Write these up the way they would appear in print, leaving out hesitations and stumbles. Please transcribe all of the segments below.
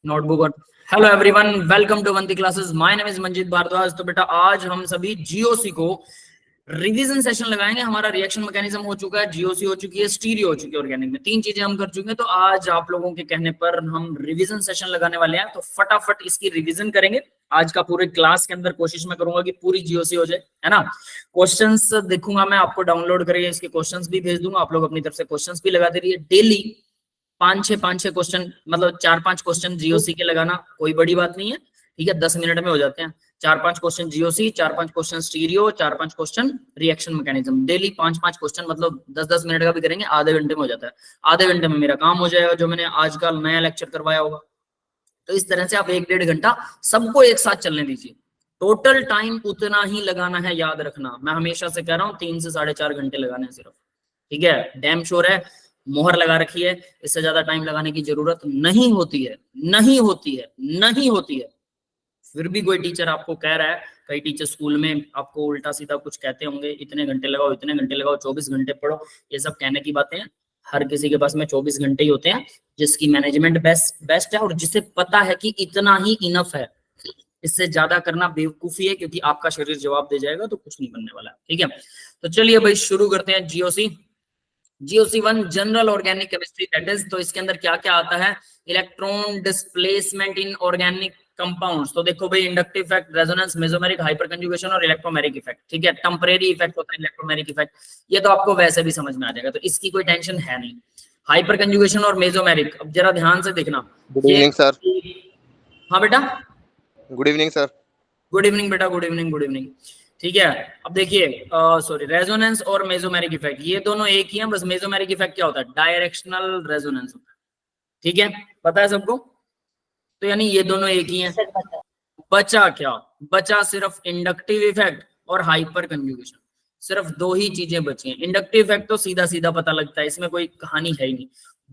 Notebook और hello everyone, welcome to Vanti classes. My name is Manjeet Bhardwaj. तो बेटा आज हम सभी जीओसी को रिवीजन सेशन लगाएंगे। हमारा रिएक्शन मैकेनिज्म हो चुका है, जीओसी हो चुकी है, स्टीरियो हो चुकी है, ऑर्गेनिक में 3 चीजें हम कर चुके हैं। तो आज आप लोगों के कहने पर हम रिवीजन सेशन लगाने वाले हैं, तो फटाफट इसकी रिवीजन करेंगे। आज का पूरे क्लास के अंदर कोशिश मैं करूंगा कि पूरी जीओसी हो जाए, है ना। क्वेश्चंस देखूंगा मैं, आपको डाउनलोड करिए, इसके क्वेश्चंस भी भेज दूंगा। आप लोग अपनी तरफ से क्वेश्चंस भी लगाते रहिए। डेली 5-6 क्वेश्चन, मतलब 4-5 क्वेश्चन जीओसी के लगाना कोई बड़ी बात नहीं है, ठीक है। 10 मिनट में हो जाते हैं। 4-5 question GOC, 4-5 question stereo, 4-5 question reaction mechanism. Daily 5-5 question, मतलब 10-10 मिनट का भी करेंगे, आधे घंटे में हो जाता है। आधे घंटे में मेरा काम हो जाएगा, जो मैंने आज का नया लेक्चर करवाया होगा। तो इस तरह से आप 1-1.5 घंटा सबको एक साथ चलने दीजिए। टोटल टाइम उतना ही लगाना है, याद रखना। मैं हमेशा से कह रहा हूँ 3 से 4.5 घंटे लगाने हैं सिर्फ, ठीक है। डैम श्योर है, मोहर लगा रखी है, इससे ज्यादा टाइम लगाने की जरूरत नहीं होती है, नहीं होती है, नहीं होती है। फिर भी कोई टीचर आपको कह रहा है, कई टीचर स्कूल में आपको उल्टा सीधा कुछ कहते होंगे, इतने घंटे लगाओ, इतने घंटे लगाओ, 24 घंटे पढ़ो। ये सब कहने की बातें हैं। हर किसी के पास में 24 घंटे ही होते हैं, जिसकी मैनेजमेंट बेस्ट है और जिसे पता है कि इतना ही इनफ है। इससे ज्यादा करना बेवकूफी है, क्योंकि आपका शरीर जवाब दे जाएगा तो कुछ नहीं बनने वाला है, ठीक है। तो चलिए भाई शुरू करते हैं। GOC 1 general organic chemistry, that is. तो इसके अंदर क्या क्या आता है? Electron displacement in organic compounds. तो देखो भाई, inductive effect, resonance, mesomeric, hyper conjugation और इलेक्ट्रोमेरिक इफेक्ट, ठीक है। टेम्परेरी इफेक्ट होता है इलेक्ट्रोमेरिक इफेक्ट, ये तो आपको वैसे भी समझ में आ जाएगा, तो इसकी कोई टेंशन है नहीं। हाइपर कंजुगेशन और मेसोमेरिक, अब जरा ध्यान से देखना। Good evening sir. हाँ बेटा, good evening sir. Good evening बेटा, गुड इवनिंग, गुड इवनिंग, ठीक है। अब देखिए, सॉरी, रेजोनेंस और मेसोमेरिक इफेक्ट ये दोनों एक ही हैं, बस मेसोमेरिक इफेक्ट क्या होता है? डायरेक्शनल रेजोनेंस होता है, ठीक है। पता है सबको? तो यानी ये दोनों एक ही हैं। बचा क्या? बचा सिर्फ इंडक्टिव इफेक्ट और हाइपर कंजुगेशन। सिर्फ 2 ही चीजें बची हैं। इंडक्टिव इफेक्ट तो सीधा सीधा पता लगता है, इसमें कोई कहानी है ही नहीं।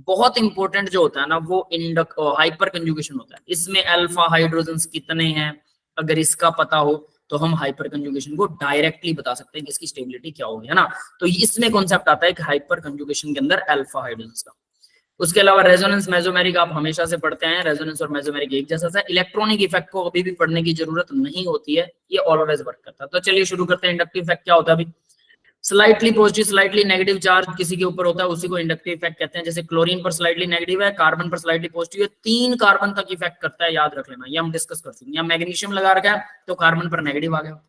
बहुत इंपॉर्टेंट जो होता है ना, वो हाइपर कंजुगेशन होता है। इसमें अल्फा हाइड्रोजन्स कितने हैं, अगर इसका पता हो तो हम हाइपर कंजुगेशन को डायरेक्टली बता सकते हैं कि इसकी स्टेबिलिटी क्या होगी, है ना। तो इसमें कॉन्सेप्ट आता है कि हाइपर कंजुगेशन के अंदर अल्फा हाइड्रोजन्स का। उसके अलावा रेजोनेंस, मेसोमेरिक आप हमेशा से पढ़ते हैं, रेजोनेंस और मेसोमेरिक एक जैसा है। इलेक्ट्रॉनिक इफेक्ट को अभी भी पढ़ने की जरूरत नहीं होती है, ये ऑलवेज वर्क करता है। तो चलिए शुरू करते हैं। इंडक्टिव इफेक्ट क्या होता है अभी? Slightly positive, slightly negative charge किसी के ऊपर होता है, उसी को इंडक्टिव इफेक्ट कहते हैं। जैसे क्लोरीन पर स्लाइटली नेगेटिव है, कार्बन पर स्लाइटली पॉजिटिव है, 3 कार्बन तक इफेक्ट करता है, याद रख लेना, ये हम डिस्कस कर चुके हैं। या मैग्नीशियम लगा रखा है तो कार्बन पर नेगेटिव आ गया,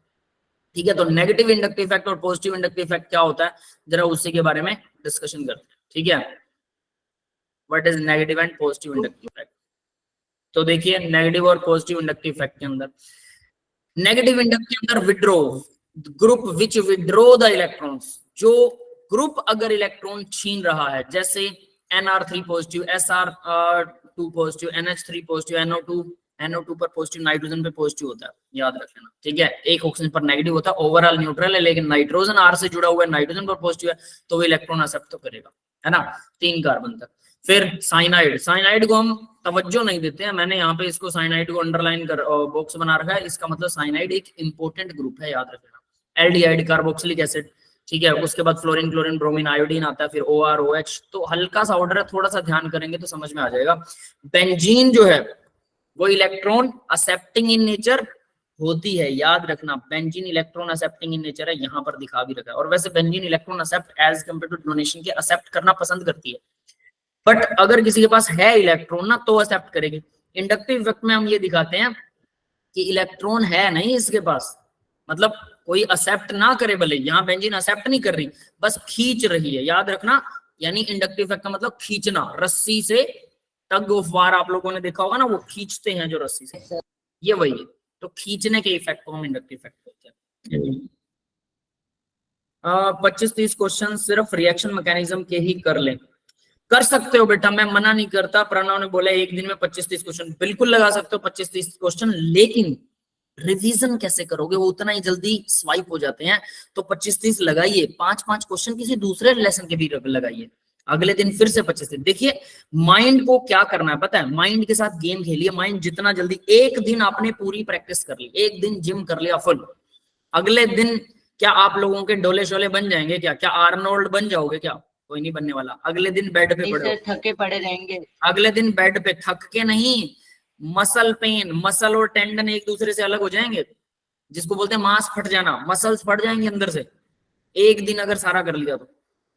ठीक है। तो नेगेटिव इंडक्टिव इफेक्ट और पॉजिटिव इंडक्टिव इफेक्ट क्या होता है, जरा उसी के बारे में डिस्कशन करते हैं, ठीक है। What is negative and positive inductive effect? तो देखिए, नेगेटिव और पॉजिटिव इंडक्टिव इफेक्ट के अंदर, नेगेटिव इंडक्टिव के अंदर withdraw, group which withdraw the electrons, जो ग्रुप अगर इलेक्ट्रॉन छीन रहा है, जैसे Nr3 positive, Sr2 positive, NH3 positive, NO2 पर पॉजिटिव, नाइट्रोजन पे पॉजिटिव होता है, याद रख लेना, ठीक है। एक ऑक्सीजन पर नेगेटिव होता है, ओवरऑल न्यूट्रल है, लेकिन नाइट्रोजन R से जुड़ा हुआ है, नाइट्रोजन पर पॉजिटिव है, तो वो इलेक्ट्रॉन एक्सेप्ट तो करेगा, है ना, 3 कार्बन तक। फिर साइनाइड, साइनाइड को हम तवज्जो नहीं देते हैं, मैंने यहाँ पे इसको साइनाइड को अंडरलाइन कर बॉक्स बना रखा है, इसका मतलब साइनाइड एक इंपॉर्टेंट ग्रुप है, याद रखना। एल्डिहाइड, कार्बोक्सिलिक एसिड, ठीक है। उसके बाद फ्लोरीन, क्लोरीन, ब्रोमीन, आयोडीन आता है, फिर OR, OH। तो हल्का सा ऑर्डर है, थोड़ा सा ध्यान करेंगे तो समझ में आ जाएगा। बेंजीन जो है वो इलेक्ट्रॉन एक्सेप्टिंग इन नेचर होती है, याद रखना। Benzene electron accepting in nature है, यहाँ पर दिखा भी रखा है। और वैसे benzene electron accept as compare to donation के एक्सेप्ट करना पसंद करती है, बट अगर किसी के पास है इलेक्ट्रॉन ना, तो एक्सेप्ट करेगी। इंडक्टिव इफेक्ट में हम ये दिखाते हैं कि इलेक्ट्रॉन है नहीं इसके पास, मतलब कोई एक्सेप्ट ना करे, भले यहाँ बेंजीन एक्सेप्ट नहीं कर रही, बस खींच रही है, याद रखना। यानी इंडक्टिव इफेक्ट का मतलब खींचना, रस्सी से टग ऑफ वार आप लोगों ने देखा होगा ना, वो खींचते हैं जो रस्सी से, ये वही है। तो खींचने के इफेक्ट को हम इंडक्टिव इफेक्ट बोलते हैं। 25-30 क्वेश्चन सिर्फ रिएक्शन मैकेनिज्म के ही कर लें, कर सकते हो बेटा, मैं मना नहीं करता। प्रणव ने बोला एक दिन में 25-30 क्वेश्चन, बिल्कुल लगा सकते हो 25-30 क्वेश्चन, लेकिन रिवीजन कैसे करोगे, वो उतना ही जल्दी स्वाइप हो जाते हैं। तो 25-30 लगाइए, 5-5 क्वेश्चन किसी दूसरे लेसन के भी लगाइए, अगले दिन फिर से 25-30। देखिए माइंड को क्या करना है पता है, माइंड के साथ गेम खेलिए। माइंड जितना जल्दी, एक दिन आपने पूरी प्रैक्टिस कर ली, एक दिन जिम कर लिया फुल, अगले दिन क्या आप लोगों के डोले शोले बन जाएंगे? क्या आर्नोल्ड बन जाओगे? क्या, कोई नहीं बनने वाला। अगले दिन बेड पे पड़े, थके पड़े रहेंगे। अगले दिन बेड पे थक के नहीं, मसल पेन, मसल और टेंडन एक दूसरे से अलग हो जाएंगे, जिसको बोलते हैं मांस फट जाना, मसल्स फट जाएंगे अंदर से। एक दिन अगर सारा कर लिया तो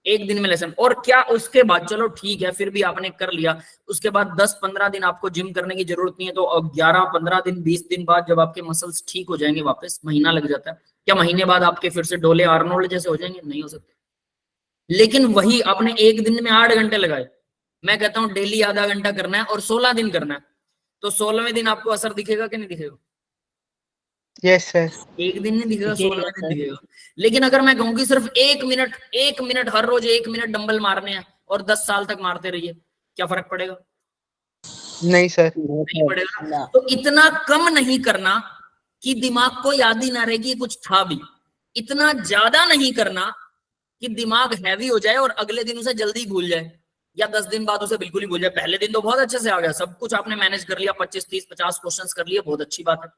एक दिन में लेसन। और क्या उसके बाद, चलो ठीक है फिर भी आपने कर लिया, उसके बाद 10-15 दिन आपको जिम करने की जरूरत नहीं है, तो 11-15 दिन 20 दिन बाद जब आपके मसल्स ठीक हो जाएंगे, वापस महीना लग जाता है, क्या महीने बाद आपके फिर से डोले आर्नोल्ड जैसे हो जाएंगे? नहीं हो सकते। लेकिन वही आपने एक दिन में 8 घंटे लगाए, मैं कहता हूं डेली आधा घंटा करना है और 16 दिन करना है, तो 16वें दिन आपको असर दिखेगा कि नहीं दिखेगा? Yes sir. एक दिन नहीं दिखेगा, दिखेगा 16वें दिन सर। दिखेगा। लेकिन अगर मैं कहूँ कि सिर्फ 1 मिनट हर रोज 1 मिनट डंबल मारने हैं और 10 साल तक मारते रहिए, क्या फर्क पड़ेगा? नहीं सर। नहीं पड़ेगा ना। तो इतना कम नहीं करना कि दिमाग को याद ही ना रहे कि कुछ था भी, इतना ज्यादा नहीं करना कि दिमाग हैवी हो जाए और अगले दिन उसे जल्दी भूल जाए, या 10 दिन बाद उसे बिल्कुल ही भूल जाए। पहले दिन तो बहुत अच्छे से आ गया, सब कुछ आपने मैनेज कर लिया, 25 30 50 क्वेश्चंस कर लिए, बहुत अच्छी बात है।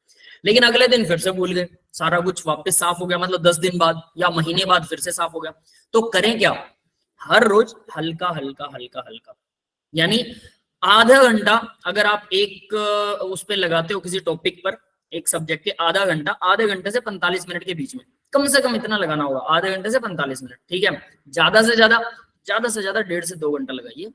लेकिन अगले दिन फिर से भूल गए, सारा कुछ वापस साफ हो गया, मतलब 10 दिन बाद या महीने बाद फिर से साफ हो गया। तो करें क्या? हर रोज हल्का हल्का हल्का हल्का, यानी आधा घंटा अगर आप एक उस पर लगाते हो किसी टॉपिक पर, एक सब्जेक्ट के आधा घंटा, आधे घंटे से 45 मिनट के बीच में कम से कम इतना लगाना होगा, आधे घंटे से 45 मिनट, ठीक है। ज्यादा से ज्यादा 1.5 से 2 घंटा लगाइए,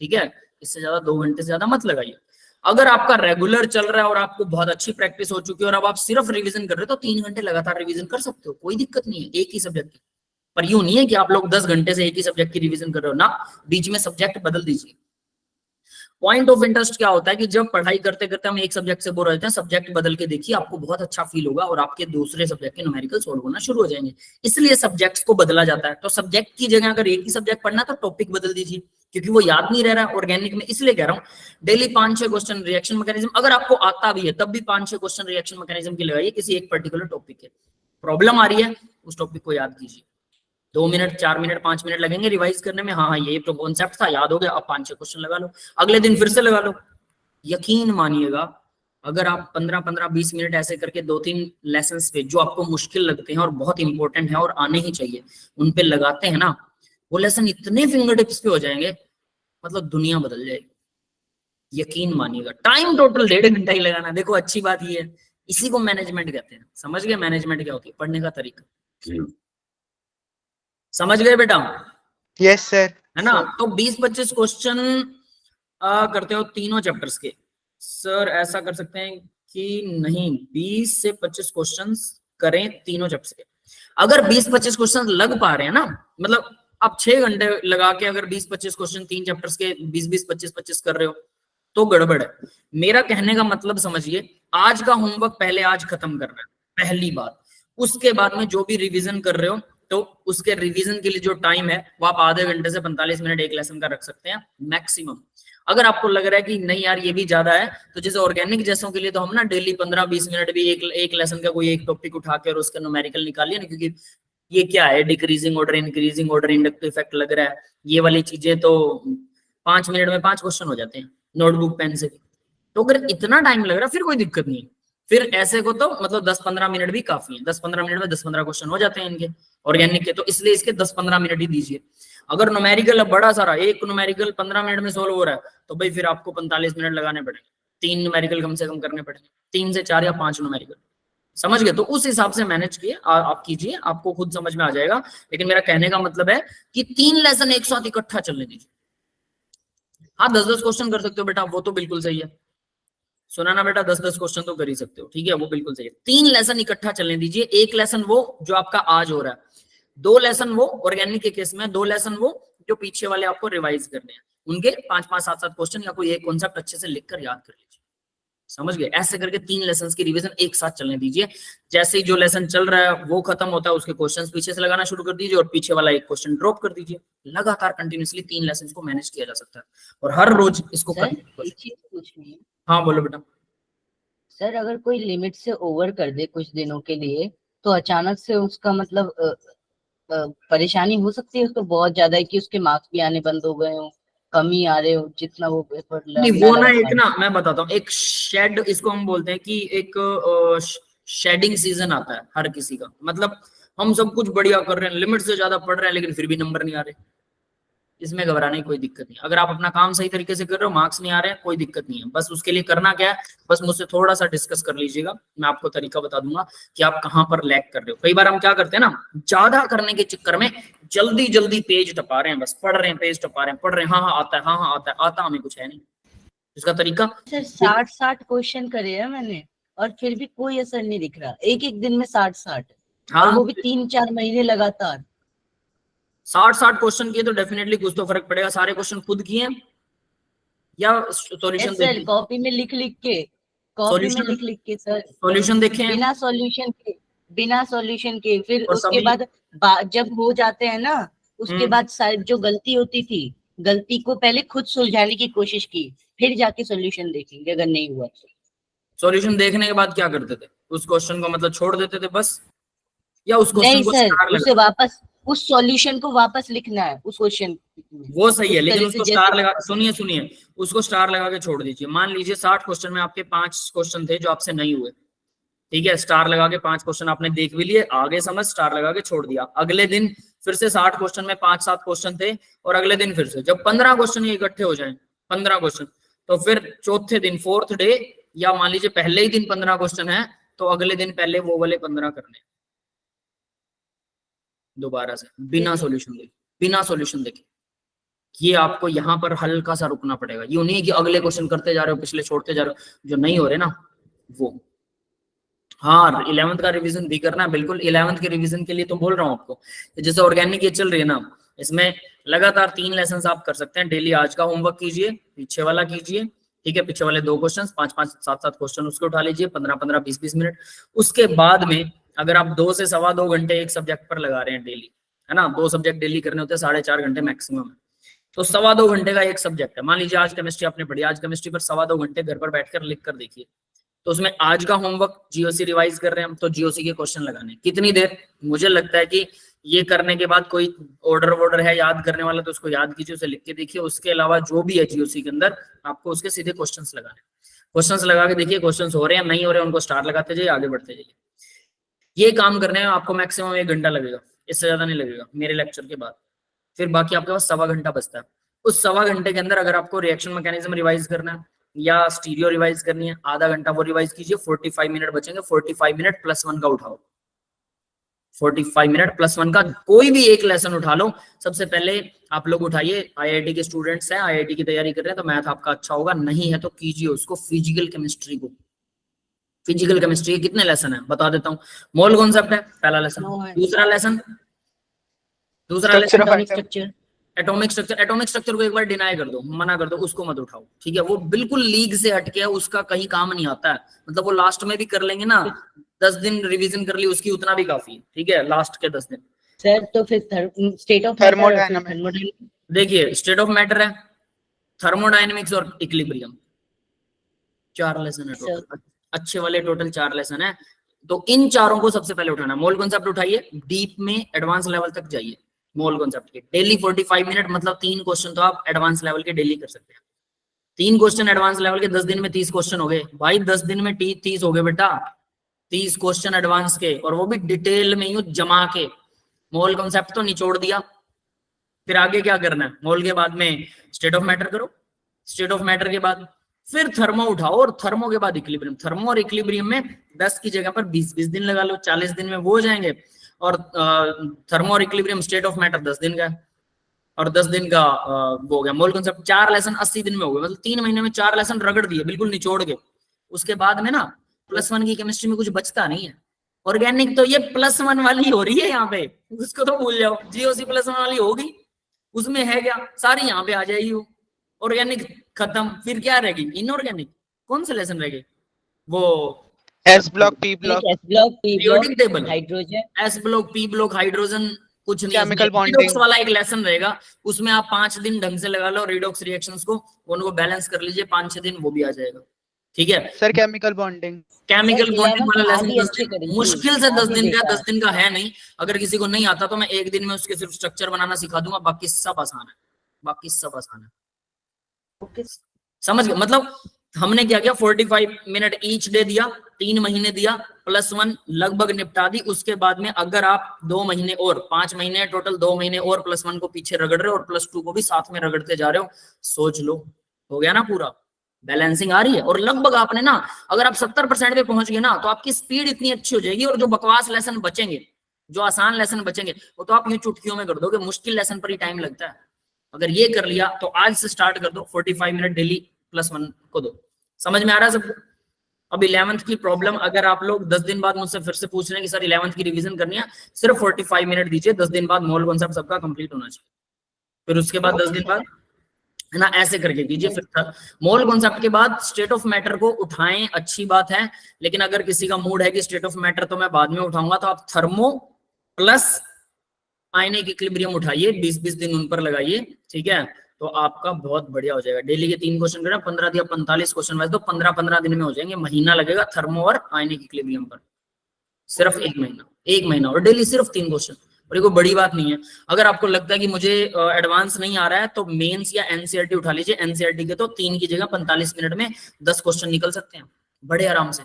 ठीक है, इससे ज्यादा 2 घंटे से ज्यादा मत लगाइए। अगर आपका रेगुलर चल रहा है और आपको बहुत अच्छी प्रैक्टिस हो चुकी है और अब आप सिर्फ रिवीजन कर रहे हो, तो 3 घंटे लगातार रिवीजन कर सकते हो, कोई दिक्कत नहीं है एक ही सब्जेक्ट की। पर यूं नहीं है कि आप लोग 10 घंटे से एक ही सब्जेक्ट की रिवीजन कर रहे हो ना, बीच में सब्जेक्ट बदल दीजिए। पॉइंट ऑफ इंटरेस्ट क्या होता है कि जब पढ़ाई करते करते हम एक सब्जेक्ट से बोर हो जाते हैं, सब्जेक्ट बदल के देखिए, आपको बहुत अच्छा फील होगा और आपके दूसरे सब्जेक्ट के न्यूमेरिकल सॉल्व होना शुरू हो जाएंगे। इसलिए सब्जेक्ट्स को बदला जाता है। तो सब्जेक्ट की जगह अगर एक ही सब्जेक्ट पढ़ना तो टॉपिक बदल दीजिए, क्योंकि वो याद नहीं रह रहा है ऑर्गेनिक में। इसलिए कह रहा हूँ डेली 5-6 क्वेश्चन रिएक्शन मैकेनिज्म, अगर आपको आता भी है तब भी 5-6 क्वेश्चन रिएक्शन मैकेनिज्म की लगाइए किसी एक पर्टिकुलर टॉपिक के। प्रॉब्लम आ रही है, उस टॉपिक को याद कीजिए, 2 मिनट 4 मिनट 5 मिनट लगेंगे रिवाइज करने में, हाँ ये तो कॉन्सेप्ट था, याद हो गया, अब 5-6 क्वेश्चन लगा लो, अगले दिन फिर से लगा लो। यकीन मानिएगा, अगर आप 15-15-20 मिनट ऐसे करके 2-3 लेसन्स पे जो आपको मुश्किल लगते हैं और बहुत इंपॉर्टेंट है और आने ही चाहिए, उन पे लगाते हैं ना, वो लेसन इतने फिंगर टिप्स पे हो जाएंगे, मतलब दुनिया बदल जाएगी। यकीन मानिएगा। टाइम टोटल 1.5 घंटा ही लगाना। देखो अच्छी बात ये है, इसी को मैनेजमेंट कहते हैं। समझ गए मैनेजमेंट क्या होती है? पढ़ने का तरीका समझ गए बेटा? Yes sir. है ना? तो 20-25 क्वेश्चन करते हो तीनों चैप्टर्स के। सर ऐसा कर सकते हैं कि नहीं, 20 से 25 क्वेश्चंस करें तीनों चैप्टर्स के। अगर 20-25 क्वेश्चन लग पा रहे हैं ना, मतलब आप 6 घंटे लगा के अगर 20-25 क्वेश्चन 3 चैप्टर्स के 20-20 25-25 कर रहे हो, तो गड़बड़ है। मेरा कहने का मतलब समझिए, आज का होमवर्क पहले आज खत्म करना है, पहली बात। उसके बाद में जो भी रिवीजन कर रहे हो, तो उसके रिवीजन के लिए जो टाइम है वो आप आधे घंटे से 45 मिनट एक लेसन का रख सकते हैं मैक्सिमम। अगर आपको लग रहा है कि नहीं यार ये भी ज्यादा है, तो जैसे ऑर्गेनिक जैसों के लिए तो हम ना डेली 15-20 मिनट भी एक लेसन का कोई एक टॉपिक उठा के और उसका न्यूमेरिकल निकालिए ना, क्योंकि ये क्या है, decreasing order increasing order inductive effect लग रहा है, ये वाली चीजें तो 5 मिनट में 5 क्वेश्चन हो जाते हैं नोटबुक पेन से। तो अगर इतना टाइम लग रहा है फिर कोई दिक्कत नहीं है, फिर ऐसे को तो मतलब 10-15 मिनट भी काफी है। 10-15 मिनट में 10-15 क्वेश्चन हो जाते हैं इनके ऑर्गेनिक के, तो इसलिए इसके 10-15 मिनट ही दीजिए। अगर न्यूमेरिकल है बड़ा सारा, एक न्यूमेरिकल 15 मिनट में सोल्व हो रहा है, तो भाई फिर आपको 45 मिनट लगाने पड़ेंगे, 3 न्यूमेरिकल कम से कम करने पड़ेंगे, 3 से 4 या 5 न्यूमेरिकल। समझ गए? तो उस हिसाब से मैनेज किए आप कीजिए, आपको खुद समझ में आ जाएगा। लेकिन मेरा कहने का मतलब है कि 3 लेसन एक साथ इकट्ठा चलने दीजिए। हाँ 10-10 क्वेश्चन कर सकते हो बेटा, वो तो बिल्कुल सही है। सुना ना बेटा, 10-10 क्वेश्चन तो कर ही सकते हो, ठीक है, वो बिल्कुल सही है। 3 लेसन इकट्ठा चलने दीजिए, एक लेसन वो जो आपका आज हो रहा है, 2 लेसन वो ऑर्गेनिक के केस में, 2 लेसन वो जो पीछे वाले आपको रिवाइज करने हैं, उनके 5-5 7-7 क्वेश्चन या कोई एक कॉन्सेप्ट अच्छे से लिखकर याद कर लीजिए। समझ गए? ऐसे करके 3 लेसन्स की रिवीजन एक साथ चलने दीजिए। जैसे ही जो लेसन चल रहा है वो खत्म होता है, उसके क्वेश्चंस पीछे से लगाना शुरू कर दीजिए और पीछे वाला एक क्वेश्चन ड्रॉप कर दीजिए। लगातार कंटिन्यूअसली 3 लेसन्स को मैनेज किया जा सकता है और हर रोज इसको सर एक चीज पूछनी है। हाँ बोलो बेटा। सर अगर कोई लिमिट से ओवर कर दे कुछ दिनों के लिए, तो अचानक से उसका मतलब परेशानी हो सकती है उसको बहुत ज्यादा है कि उसके मार्क्स भी आने बंद हो गए हो, कम ही आ रहे हो जितना वो पेपर नहीं वो ना एक ना मैं बताता हूँ, एक शेड इसको हम बोलते हैं कि एक शेडिंग सीजन आता है हर किसी का। मतलब हम सब कुछ बढ़िया कर रहे हैं, लिमिट से ज्यादा पढ़ रहे हैं, लेकिन फिर भी नंबर नहीं आ रहे। इसमें घबराने की कोई दिक्कत नहीं। अगर आप अपना काम सही तरीके से कर रहे हो, मार्क्स नहीं आ रहे हैं, कोई दिक्कत नहीं है। बस उसके लिए करना क्या है, बस मुझसे थोड़ा सा डिस्कस कर लीजिएगा, मैं आपको तरीका बता दूंगा कि आप कहाँ पर लैग कर रहे हो। कई बार हम क्या करते हैं ना, ज्यादा करने के चक्कर में जल्दी जल्दी पेज टपा रहे हैं, बस पढ़ रहे हैं, पेज टपा रहे हैं, पढ़ रहे हैं, हाँ आता है, हाँ आता है, आता हमें कुछ है नहीं। इसका तरीका, सर 60 क्वेश्चन करे हैं मैंने और फिर भी कोई असर नहीं दिख रहा। एक एक दिन में 60 हाँ, और वो भी 3-4 महीने लगातार। 60 क्वेश्चन किए तो डेफिनेटली कुछ तो फर्क पड़ेगा। सारे क्वेश्चन खुद किए हैं या सॉल्यूशन सर देखे? कॉपी में लिख लिख के, कॉपी में लिख लिख के सर, सॉल्यूशन देखे हैं बिना सॉल्यूशन के फिर और उसके सभी बाद जब हो जाते हैं ना, उसके बाद शायद जो गलती होती थी, गलती को पहले खुद सुलझाने की कोशिश की, फिर जाके सॉल्यूशन देखेंगे अगर नहीं हुआ तो। सॉल्यूशन देखने के बाद क्या करते थे? उस क्वेश्चन को मतलब छोड़ देते थे बस, या उस क्वेश्चन नहीं को सर, स्टार उसे लगा? वापस उस सॉल्यूशन को वापस लिखना है उस क्वेश्चन में। वो सही है, उस लेकिन तरह उसको से स्टार जैसे लगा, सुनिए सुनिए, उसको स्टार लगा के छोड़ दीजिए। मान लीजिए 60 क्वेश्चन में आपके 5 क्वेश्चन थे जो आपसे नहीं हुए, ठीक है, स्टार लगा के 5 क्वेश्चन आपने देख भी लिए, आगे समझ, स्टार लगा के छोड़ दिया। अगले दिन फिर से 60 क्वेश्चन में 5-7 क्वेश्चन थे, और अगले दिन फिर से जब 15 क्वेश्चन इकट्ठे हो जाए, 15 क्वेश्चन, तो फिर चौथे दिन, फोर्थ डे, या मान लीजिए पहले ही दिन 15 क्वेश्चन है, तो अगले दिन पहले वो वाले 15 करने दोबारा से, बिना सॉल्यूशन देखे, बिना सॉल्यूशन देखे। ये आपको यहाँ पर हल्का सा रुकना पड़ेगा। यूं नहीं कि अगले क्वेश्चन करते जा रहे हो, पिछले छोड़ते जा रहे हो, जो नहीं हो रहे ना वो। हाँ, 11th का रिवीजन भी करना है, बिल्कुल। 11th के रिवीजन के लिए तो बोल रहा हूँ आपको, जैसे ऑर्गेनिक ये चल रही है ना, इसमें लगातार 3 लेसन आप कर सकते हैं डेली। आज का होमवर्क कीजिए, पीछे वाला कीजिए, ठीक है, पीछे वाले 2 क्वेश्चन, 5-5, 7-7 क्वेश्चन उसके उठा लीजिए, 15-15, 20-20 मिनट। उसके बाद में अगर आप 2 से सवा 2 घंटे एक सब्जेक्ट पर लगा रहे हैं डेली, है ना, 2 सब्जेक्ट डेली करने होते हैं, 4.5 घंटे मैक्सिमम है, तो सवा 2 घंटे का एक सब्जेक्ट है। मान लीजिए आज केमिस्ट्री आपने पढ़ी, आज केमिस्ट्री पर सवा 2 घंटे घर पर बैठकर लिख कर देखिए। तो उसमें आज का होमवर्क जीओसी रिवाइज कर रहे हैं हम, तो जीओसी के क्वेश्चन लगाने कितनी देर? मुझे लगता है कि ये करने के बाद कोई ऑर्डर है याद करने वाला, तो उसको याद कीजिए, उसे लिख के देखिए। उसके अलावा जो भी है जीओसी के अंदर, आपको उसके सीधे क्वेश्चंस लगाने, क्वेश्चंस लगा के देखिए, क्वेश्चंस हो रहे हैं, नहीं हो रहे हैं, उनको स्टार लगाते जाइए, आगे बढ़ते जाइए। ये काम करने में आपको मैक्सिमम 1 घंटा लगेगा, इससे ज्यादा नहीं लगेगा मेरे लेक्चर के बाद। फिर बाकी आपके पास सवा घंटा बचता है। उस सवा घंटे के अंदर अगर आपको रिएक्शन मैकेनिज्म रिवाइज करना है या स्टीरियो रिवाइज करनी है, आधा घंटा वो रिवाइज कीजिए, 45 मिनट बचेंगे। 45 मिनट +1 का उठाओ, 45 मिनट +1 का कोई भी एक लेसन उठा लो। सबसे पहले आप लोग उठाइए, आईआईटी के स्टूडेंट्स हैं, आईआईटी की तैयारी कर रहे हैं, तो मैथ आपका अच्छा होगा, नहीं है तो कीजिए उसको फिजिकल केमिस्ट्री को। फिजिकल केमिस्ट्री के कितने लेसन है बता देता हूँ। मोल कॉन्सेप्ट है पहला लेसन, दूसरा लेसन एटॉमिक स्ट्रक्चर को एक बार डिनाई कर दो, मना कर दो, उसको मत उठाओ, ठीक है, वो बिल्कुल लीग से हटके है, उसका कहीं काम नहीं आता है। मतलब वो लास्ट में भी कर लेंगे ना, 10 दिन रिवीजन कर ली उसकी, उतना भी काफी है, ठीक है, लास्ट के 10 दिन। सर तो फिर स्टेट ऑफ थर्मोडायनामिक्स, देखिए स्टेट ऑफ मैटर है, थर्मोडायनेमिक्स और इक्विलिब्रियम, 4 लेसन है टोटल, अच्छे वाले टोटल 4 लेसन है। तो इन चारों को सबसे पहले उठाना। मोल कॉन्सेप्ट उठाइए, डीप में एडवांस लेवल तक जाइए मोल कॉन्सेप्ट के, डेली 45 मिनट, मतलब 3 क्वेश्चन तो आप एडवांस लेवल के डेली कर सकते हैं। 3 क्वेश्चन एडवांस लेवल के, 10 दिन में 30 क्वेश्चन हो गए भाई, 10 दिन में 30 हो गए बेटा, 30 क्वेश्चन एडवांस के, और वो भी डिटेल में यूं जमा के। मोल कॉन्सेप्ट तो निचोड़ दिया, फिर आगे क्या करना है, मोल के बाद में स्टेट ऑफ मैटर करो, स्टेट ऑफ मैटर के बाद फिर थर्मो उठाओ, और थर्मो के बाद इक्विलिब्रियम। थर्मो और इक्विलिब्रियम में 10 की जगह पर 20 दिन लगा लो, 40 दिन में वो हो जाएंगे। और थर्मो और इक्विलिब्रियम, स्टेट ऑफ मैटर 10 दिन का है, और 10 दिन का वो हो गया मोल कॉन्सेप्ट। 4 लेसन 80 दिन में हो गए, मतलब 3 महीने में 4 लेसन रगड़ दिए बिल्कुल निचोड़ के। उसके बाद में ना +1 की केमिस्ट्री में कुछ बचता नहीं है। ऑर्गेनिक तो ये +1 वाली हो रही है यहाँ पे, उसको तो भूल जाओ, जीओसी +1 वाली होगी, उसमें है क्या, सारी यहाँ पे आ जाएगी वो। ऑर्गेनिक खत्म, फिर क्या रहेगी, इनऑर्गेनिक। कौन से लेसन रह गए वो, S block, P block, periodic table, hydrogen, S block, P block, hydrogen, कुछ नहीं। केमिकल रिडॉक्स बॉन्डिंग वाला एक लेसन रहेगा, उसमें आप 5 दिन ढंग से लगा लो रिडॉक्स रिएक्शंस को, उनको बैलेंस कर लीजिए, 5-6 दिन वो भी आ जाएगा, ठीक है। Sir, chemical bonding, chemical bonding वाला लेसन 10 अच्छे दिन, करेंगे, मुश्किल से 10 दिन का, देखा। 10 दिन का है नहीं। अगर किसी को नहीं आता तो मैं 1 दिन में उसके सिर्फ स्ट्रक्चर बनाना सिखा दूंगा, बाकी सब आसान है, बाकी सब आसान है। समझ गए मतलब, हमने क्या किया, 45 मिनट ईच डे दिया, 3 महीने दिया, +1 लगभग निपटा दी। उसके बाद में अगर आप 2 महीने और 5 महीने टोटल, 2 महीने और +1 को पीछे रगड़ रहे हो और +2 को भी साथ में रगड़ते जा रहे हो, सोच लो हो गया ना पूरा, बैलेंसिंग आ रही है। और लगभग आपने ना, अगर आप 70% पे पहुंच गए ना, तो आपकी स्पीड इतनी अच्छी हो जाएगी। और जो बकवास लेसन बचेंगे, जो आसान लेसन बचेंगे, वो तो आप यूं चुटकियों में कर दोगे, मुश्किल लेसन पर ही टाइम लगता है। अगर ये कर लिया तो आज से स्टार्ट कर दो, 45 मिनट डेली +1 को दो। समझ में आ रहा है सबको? अब 11th की प्रॉब्लम अगर आप लोग 10 दिन बाद मुझसे फिर से पूछ रहे हैं कि सर 11th की रिवीजन करनी है, सिर्फ 45 मिनट दीजिए, 10 दिन बाद मोल कॉन्सेप्ट सबका कंप्लीट होना चाहिए। फिर उसके बाद 10 दिन बाद है ना, ऐसे करके कीजिए। फिर मोल कॉन्सेप्ट के बाद स्टेट ऑफ मैटर को उठाएं, अच्छी बात है। लेकिन अगर किसी का मूड है कि स्टेट ऑफ मैटर तो मैं बाद में उठाऊंगा, तो आप थर्मो प्लस आयनिक इक्विलिब्रियम उठाइए, 20-20 दिन उन पर लगाइए, ठीक है। तो आपका बहुत बढ़िया हो जाएगा। डेली के 3 क्वेश्चन करना, 15 दिया 45 क्वेश्चन वाइज, तो 15-15 दिन में हो जाएंगे। महीना लगेगा थर्मो और आयनिक इक्विलिब्रियम पर, सिर्फ 1 महीना और डेली सिर्फ 3 क्वेश्चन। और ये कोई बड़ी बात नहीं है। अगर आपको लगता है कि मुझे एडवांस नहीं आ रहा है, तो मेंस या एनसीईआरटी उठा लीजिए। एनसीईआरटी के तो 3 की जगह 45 मिनट में 10 क्वेश्चन निकल सकते हैं बड़े आराम से।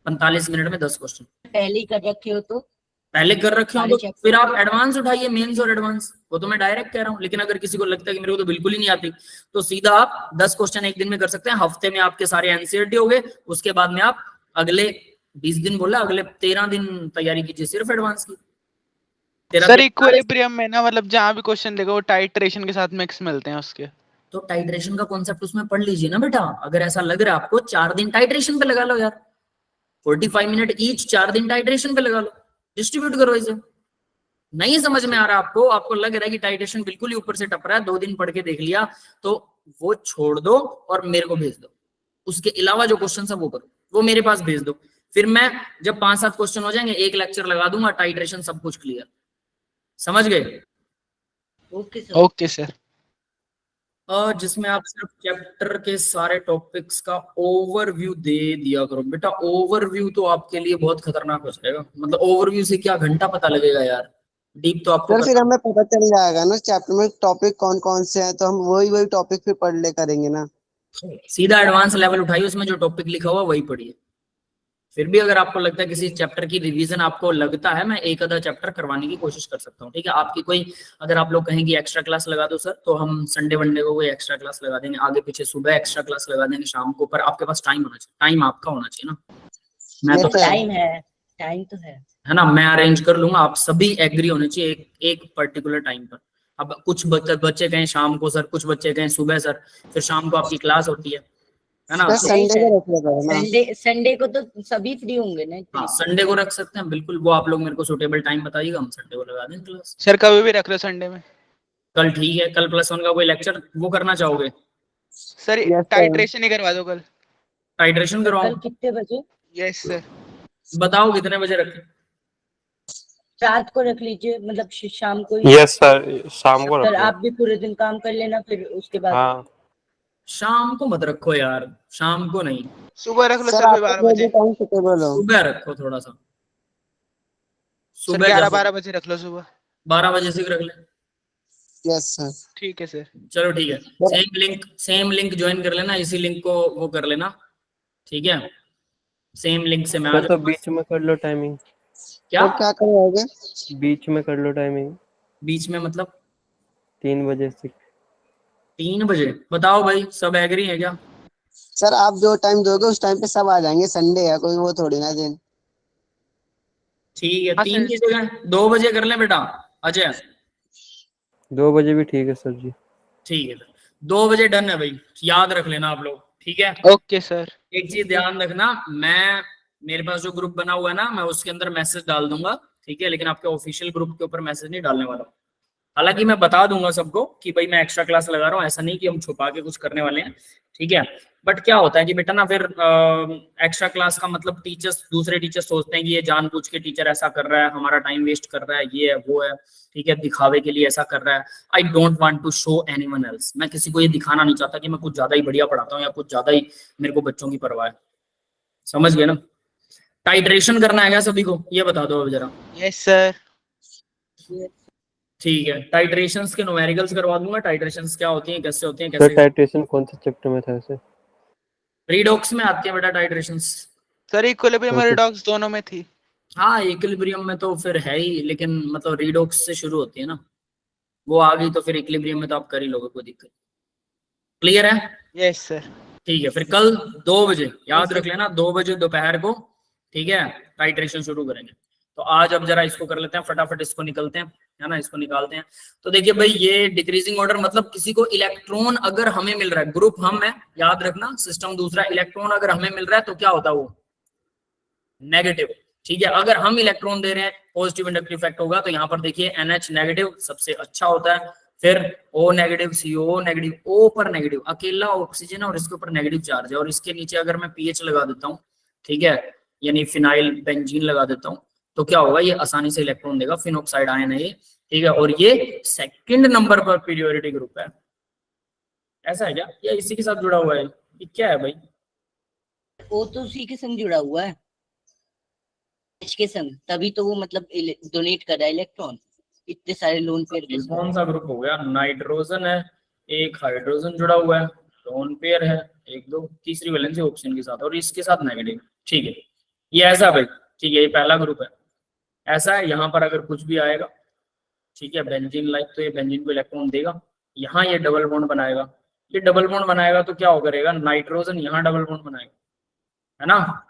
45 मिनट में 10 क्वेश्चन पहले ही कर रखे हो तो पहले कर रखे हो, सारे तो चैप्टर फिर आप एडवांस उठाइए, मेंस और एडवांस, वो तो मैं डायरेक्ट कह रहा हूँ। लेकिन अगर किसी को लगता है कि मेरे को तो बिल्कुल ही नहीं आती, तो सीधा आप 10 क्वेश्चन एक दिन में कर सकते हैं। हफ्ते में आपके सारे एनसीईआरटी हो गए। उसके बाद में आप अगले 20 दिन बोला, अगले 13 दिन तैयारी कीजिए सिर्फ एडवांस की। सर इक्विलिब्रियम में ना, मतलब जहाँ भी क्वेश्चन देगा वो टाइट्रेशन के साथ मिक्स मिलते हैं उसके। तो टाइट्रेशन का कॉन्सेप्ट उसमें पढ़ लीजिए ना बेटा। अगर ऐसा लग रहा है आपको, 4 दिन टाइट्रेशन पे लगा लो यार, 45 मिनट ईच, 4 दिन टाइट्रेशन पे लगा लो, डिस्ट्रीब्यूट करो इसे। नहीं समझ में आ रहा आपको, आपको लग रहा है कि टाइट्रेशन बिल्कुल ही ऊपर से टप रहा है, 2 दिन पढ़ के देख लिया, तो वो छोड़ दो और मेरे को भेज दो। उसके अलावा जो क्वेश्चन है वो करो, वो मेरे पास भेज दो। फिर मैं जब 5-7 क्वेश्चन हो जाएंगे, एक लेक्चर लगा दूंगा, टाइट्रेशन सब कुछ क्लियर। समझ गए? Okay sir. Okay sir. जिसमें आप सिर्फ चैप्टर के सारे टॉपिक्स का ओवरव्यू दे दिया करो बेटा। ओवरव्यू तो आपके लिए बहुत खतरनाक हो जाएगा। मतलब ओवरव्यू से क्या घंटा पता लगेगा यार, डीप तो आपको सर फिर हमें पता चल जाएगा ना चैप्टर में टॉपिक कौन कौन से हैं, तो हम वही वही टॉपिक फिर पढ़ ले करेंगे ना। सीधा एडवांस लेवल उठाइए, उसमें जो टॉपिक लिखा हुआ वही पढ़िए। फिर भी अगर आपको लगता है किसी चैप्टर की रिवीजन आपको लगता है, मैं एक आधा चैप्टर करवाने की कोशिश कर सकता हूँ, ठीक है। आपकी कोई, अगर आप लोग कहेंगे एक्स्ट्रा क्लास लगा दो सर, तो हम संडे वनडे को कोई एक्स्ट्रा क्लास लगा देंगे, आगे पीछे सुबह एक्स्ट्रा क्लास लगा देंगे, शाम को। पर आपके पास टाइम होना चाहिए, टाइम आपका होना चाहिए ना। मैं ये तो तो है। टाइम तो है ना, मैं अरेंज कर लूंगा, आप सभी एग्री होने चाहिए एक पर्टिकुलर टाइम पर। अब कुछ बच्चे कहें शाम को सर, कुछ बच्चे कहें सुबह सर, फिर शाम को आपकी क्लास होती है ना। सर तो संडे को रख लेगा ना। संडे को तो सभी फ्री होंगे ना हाँ, संडे को रख सकते हैं बिल्कुल। वो आप लोग मेरे को सुटेबल टाइम बताइएगा, हम संडे को लगा दें क्लास। सर कभी भी रख लो संडे में। कल ठीक है, कल +1 का कोई लेक्चर वो करना चाहोगे? Sir Yes, sir. टाइट्रेशन ही करवा दो कल। टाइट्रेशन करवाओ? कल कितने बजे? Yes sir. बताओ कितने बजे रखें? रात को रख लीजिए, मतलब शाम को ही। यस सर, शाम को सर रखो। आप भी पूरे दिन काम कर लेना, फिर उसके बाद हाँ, शाम को मत रखो यार, शाम को नहीं, सुबह रख लो सर सर, फिर आपका 12 जो भी बजे। टाइम सुटेबल हो। सुबह रखो थोड़ा सा। सर सुबह 11-12 बजे रख लो सुबह। 12 बजे से रख ले। Yes sir. ठीक है सर। चलो ठीक है, सेम लिंक ज्वाइन कर लेना, इसी लिंक को वो कर लेना, ठीक है। सेम लिंक से मैं आ सर तो जाऊंगा। बीच में कर लो टाइमिंग, क्या तो क्या करवाओगे? बीच में कर लो टाइमिंग, बीच में मतलब? 3 बजे से। 3 बजे? बताओ भाई, सब एग्री है क्या? सर आप जो टाइम दोगे उस टाइम पे सब आ जाएंगे, संडे है कोई वो थोड़ी ना दिन। ठीक है, हाँ 3 सर। की जगह 2 बजे कर लें बेटा, अजय। 2 बजे भी ठीक है सर जी। ठीक है, 2 बजे डन है भाई, याद रख लेना आप लोग, ठीक है। Okay sir. एक चीज ध्यान रखना, मैं, मेरे पास जो ग्रुप बना हुआ है ना, मैं उसके अंदर मैसेज डाल दूंगा, ठीक है। लेकिन आपके ऑफिशियल ग्रुप के ऊपर मैसेज नहीं डालने वाला हूँ। हालांकि मैं बता दूंगा सबको कि भाई मैं एक्स्ट्रा क्लास लगा रहा हूँ, ऐसा नहीं कि हम छुपा के कुछ करने वाले हैं, ठीक है। बट क्या होता है कि बेटा ना, फिर एक्स्ट्रा क्लास का मतलब टीचर्स, दूसरे टीचर्स सोचते हैं कि ये जानबूझ के टीचर ऐसा कर रहा है, हमारा टाइम वेस्ट कर रहा है, ये है वो है, ठीक है, दिखावे के लिए ऐसा कर रहा है। I don't want to show anyone else. मैं किसी को ये दिखाना नहीं चाहता कि मैं कुछ ज्यादा ही बढ़िया पढ़ाता हूँ या कुछ ज्यादा ही मेरे को बच्चों की परवाह है। समझ गए ना? टाइट्रेशन करना है क्या सभी को, ये बता दो अब जरा। Yes sir. ठीक है, टाइट्रेशंस के न्यूमेरिकल्स करवा दूंगा। टाइट्रेशंस क्या होती हैं, कैसे होती हैं, सर कैसे? टाइट्रेशन कौन से चैप्टर में था ऐसे? रिडॉक्स में आती है बेटा टाइट्रेशंस। सर इक्विलिब्रियम और Okay. रिडॉक्स दोनों में थी। हाँ इक्विलिब्रियम में तो फिर है ही, लेकिन मतलब रिडॉक्स से शुरू होती है ना, वो आ गई तो फिर इक्विलिब्रियम में तो आप कर ही लोगे, कोई दिक्कत। क्लियर है? Yes sir. ठीक है, फिर कल 2 बजे याद रख लेना, 2 बजे दोपहर को, ठीक है, टाइट्रेशन शुरू करेंगे। तो आज अब जरा इसको कर लेते हैं फटाफट, इसको निकलते हैं, है ना, इसको निकालते हैं। तो देखिए भाई, ये डिक्रीजिंग ऑर्डर मतलब किसी को इलेक्ट्रॉन अगर हमें मिल रहा है, ग्रुप हम है, याद रखना, सिस्टम दूसरा, इलेक्ट्रॉन अगर हमें मिल रहा है तो क्या होता है वो नेगेटिव, ठीक है। अगर हम इलेक्ट्रॉन दे रहे हैं पॉजिटिव इंडक्टिव इफेक्ट होगा। तो यहाँ पर देखिए NH नेगेटिव सबसे अच्छा होता है, फिर O negative, CO negative, O पर नेगेटिव, अकेला ऑक्सीजन और इसके ऊपर नेगेटिव चार्ज है, और इसके नीचे अगर मैं pH लगा देता हूँ, ठीक है, यानी फिनाइल बेंजीन लगा देता हूँ, तो क्या होगा, ये आसानी से इलेक्ट्रॉन देगा, फिनॉक्साइड आयन है ये, ठीक है, और ये सेकंड नंबर पर पीरियोडिक ग्रुप है। ऐसा है क्या, या इसी के साथ जुड़ा हुआ है, ये क्या है भाई? वो तो उसी के संग जुड़ा हुआ है, H के संग, तभी तो वो मतलब डोनेट कर रहा है इलेक्ट्रॉन, इतने सारे लोन पेयर के ये साथ। कौन सा ग्रुप हो गया? नाइट्रोजन है, एक हाइड्रोजन जुड़ा हुआ है, लोन पेयर है, 1 2 तीसरी वैलेंसी ऑक्सीजन के साथ, और इसके साथ नेगेटिव, ठीक है, ये ऐसा भाई, ठीक है, ये पहला ग्रुप है, ऐसा है। यहाँ पर अगर कुछ भी आएगा, ठीक है, बेंजीन लाइक, तो ये बेंजीन को इलेक्ट्रॉन देगा, यहाँ ये डबल बॉन्ड बनाएगा, ये डबल बॉन्ड बनाएगा तो क्या हो करेगा, नाइट्रोजन यहाँ डबल बॉन्ड बनाएगा, है ना,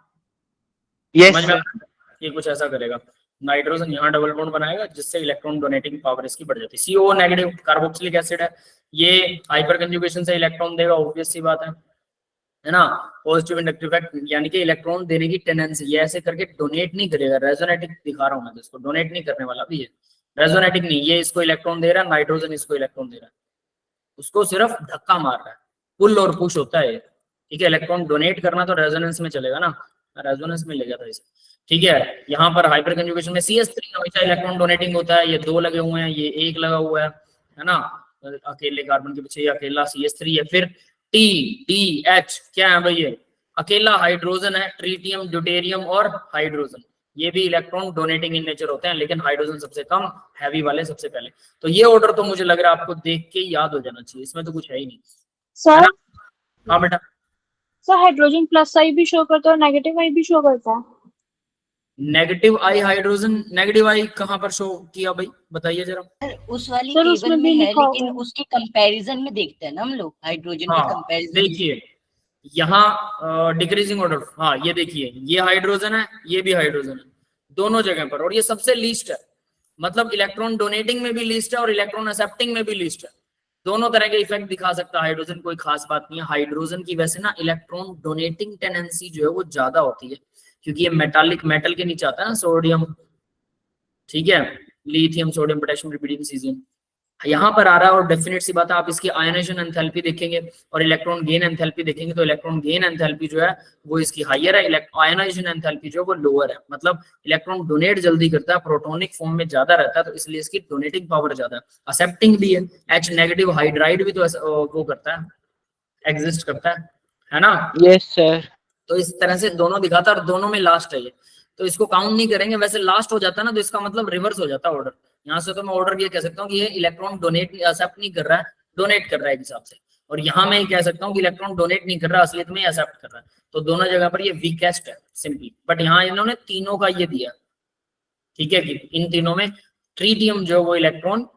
यस समझ में आ सर। रहा है? ये कुछ ऐसा करेगा, नाइट्रोजन यहाँ डबल बॉन्ड बनाएगा, जिससे इलेक्ट्रॉन डोनेटिंग पावर इसकी बढ़ जाती है। CO नेगेटिव कार्बोक्सिलिक एसिड है, ये हाइपर कंजुगेशन से इलेक्ट्रॉन देगा, ऑब्वियस सी बात है ना। पॉजिटिव इंडक्टिव इफेक्ट यानी कि इलेक्ट्रॉन देने की टेंडेंसी, ये ऐसे करके डोनेट नहीं करेगा, रेजोनेटिक दिखा रहा हूं मैं, इसको डोनेट नहीं करने वाला भी है, रेजोनेटिक नहीं, ये इसको इलेक्ट्रॉन दे रहा है, नाइट्रोजन इसको इलेक्ट्रॉन दे रहा है, उसको सिर्फ धक्का मार रहा है, पुल और पुश होता है, ठीक है। इलेक्ट्रॉन डोनेट करना तो रेजोनेंस में चलेगा ना, रेजोनेंस में ले गया था इसे, ठीक है। यहाँ पर हाइपर कंजुगेशन में CS3 हमेशा इलेक्ट्रॉन डोनेटिंग होता है, ये 2 लगे हुए हैं, ये 1 लगा हुआ है ना, अकेले कार्बन के पीछे ये अकेला CS3 है। फिर TDH क्या है भाई, ये अकेला हाइड्रोजन है, ट्रीटियम, ड्यूटेरियम और हाइड्रोजन, ये भी इलेक्ट्रॉन डोनेटिंग इन नेचर होते हैं, लेकिन हाइड्रोजन सबसे कम, हैवी वाले सबसे पहले। तो ये ऑर्डर तो मुझे लग रहा है आपको देख के याद हो जाना चाहिए, इसमें तो कुछ है ही नहीं, है सर। ना। हाँ बेटा, सर हाइड्रोजन प्लस आई भी शो करता है और नेगेटिव आई भी शो करता है। नेगेटिव आई हाइड्रोजन, नेगेटिव आई कहाँ पर शो किया भाई, बताइए जरा। सर उस वाली सर, टेबल उसमें में भी है, लिखा लेकिन होगा। उसके कंपैरिजन में देखते हैं ना हम लोग, हाइड्रोजन के हाँ कंपैरिजन। देखिए, यहाँ डिक्रीजिंग ऑर्डर, हाँ ये देखिए, ये हाइड्रोजन है, ये भी हाइड्रोजन है, दोनों जगह पर, और ये सबसे लीस्ट है, मतलब इलेक्ट्रॉन डोनेटिंग में भी लीस्ट है और इलेक्ट्रॉन एक्सेप्टिंग में भी लीस्ट है, दोनों तरह के इफेक्ट दिखा सकता है हाइड्रोजन, कोई खास बात नहीं है। हाइड्रोजन की वैसे ना इलेक्ट्रॉन डोनेटिंग टेंडेंसी जो है वो ज्यादा होती है, क्योंकि ये मेटालिक, मेटल के नीचे आता है ना, सोडियम, ठीक है, lithium, sodium, potassium, rubidium, caesium, यहाँ पर आ रहा है। और डेफिनेट सी बात है, आप इसकी आयनाइजेशन एंथैल्पी देखेंगे और इलेक्ट्रॉन गेन एंथैल्पी देखेंगे, तो इलेक्ट्रॉन गेन एंथैल्पी जो है वो इसकी हाईयर है, आयनाइजेशन एंथैल्पी जो है वो लोअर है, मतलब इलेक्ट्रॉन डोनेट जल्दी करता है, प्रोटोनिक फॉर्म में ज्यादा रहता है, तो इसलिए इसकी डोनेटिंग पावर ज्यादा है। एक्सेप्टिंग भी है, H नेगेटिव हाइड्राइड भी तो वो करता है, एग्जिस्ट करता है ना। Yes sir. तो इस तरह से दोनों दिखाता है, और दोनों में लास्ट है ये, तो इसको काउंट नहीं करेंगे। वैसे लास्ट हो जाता है ना, तो इसका मतलब रिवर्स हो जाता है ऑर्डर। यहाँ से तो मैं ऑर्डर ये कह सकता हूँ कि ये इलेक्ट्रॉन डोनेट एक्सेप्ट नहीं कर रहा है, डोनेट कर रहा है एक हिसाब से, और यहाँ मैं कह सकता हूँ कि इलेक्ट्रॉन डोनेट नहीं कर रहा, असलियत में एक्सेप्ट कर रहा है। तो दोनों जगह पर ये वीकेस्ट है सिंपली, बट यहाँ इन्होंने तीनों का ये दिया, ठीक है, कि इन तीनों में ट्रीटियम जो वो इलेक्ट्रॉन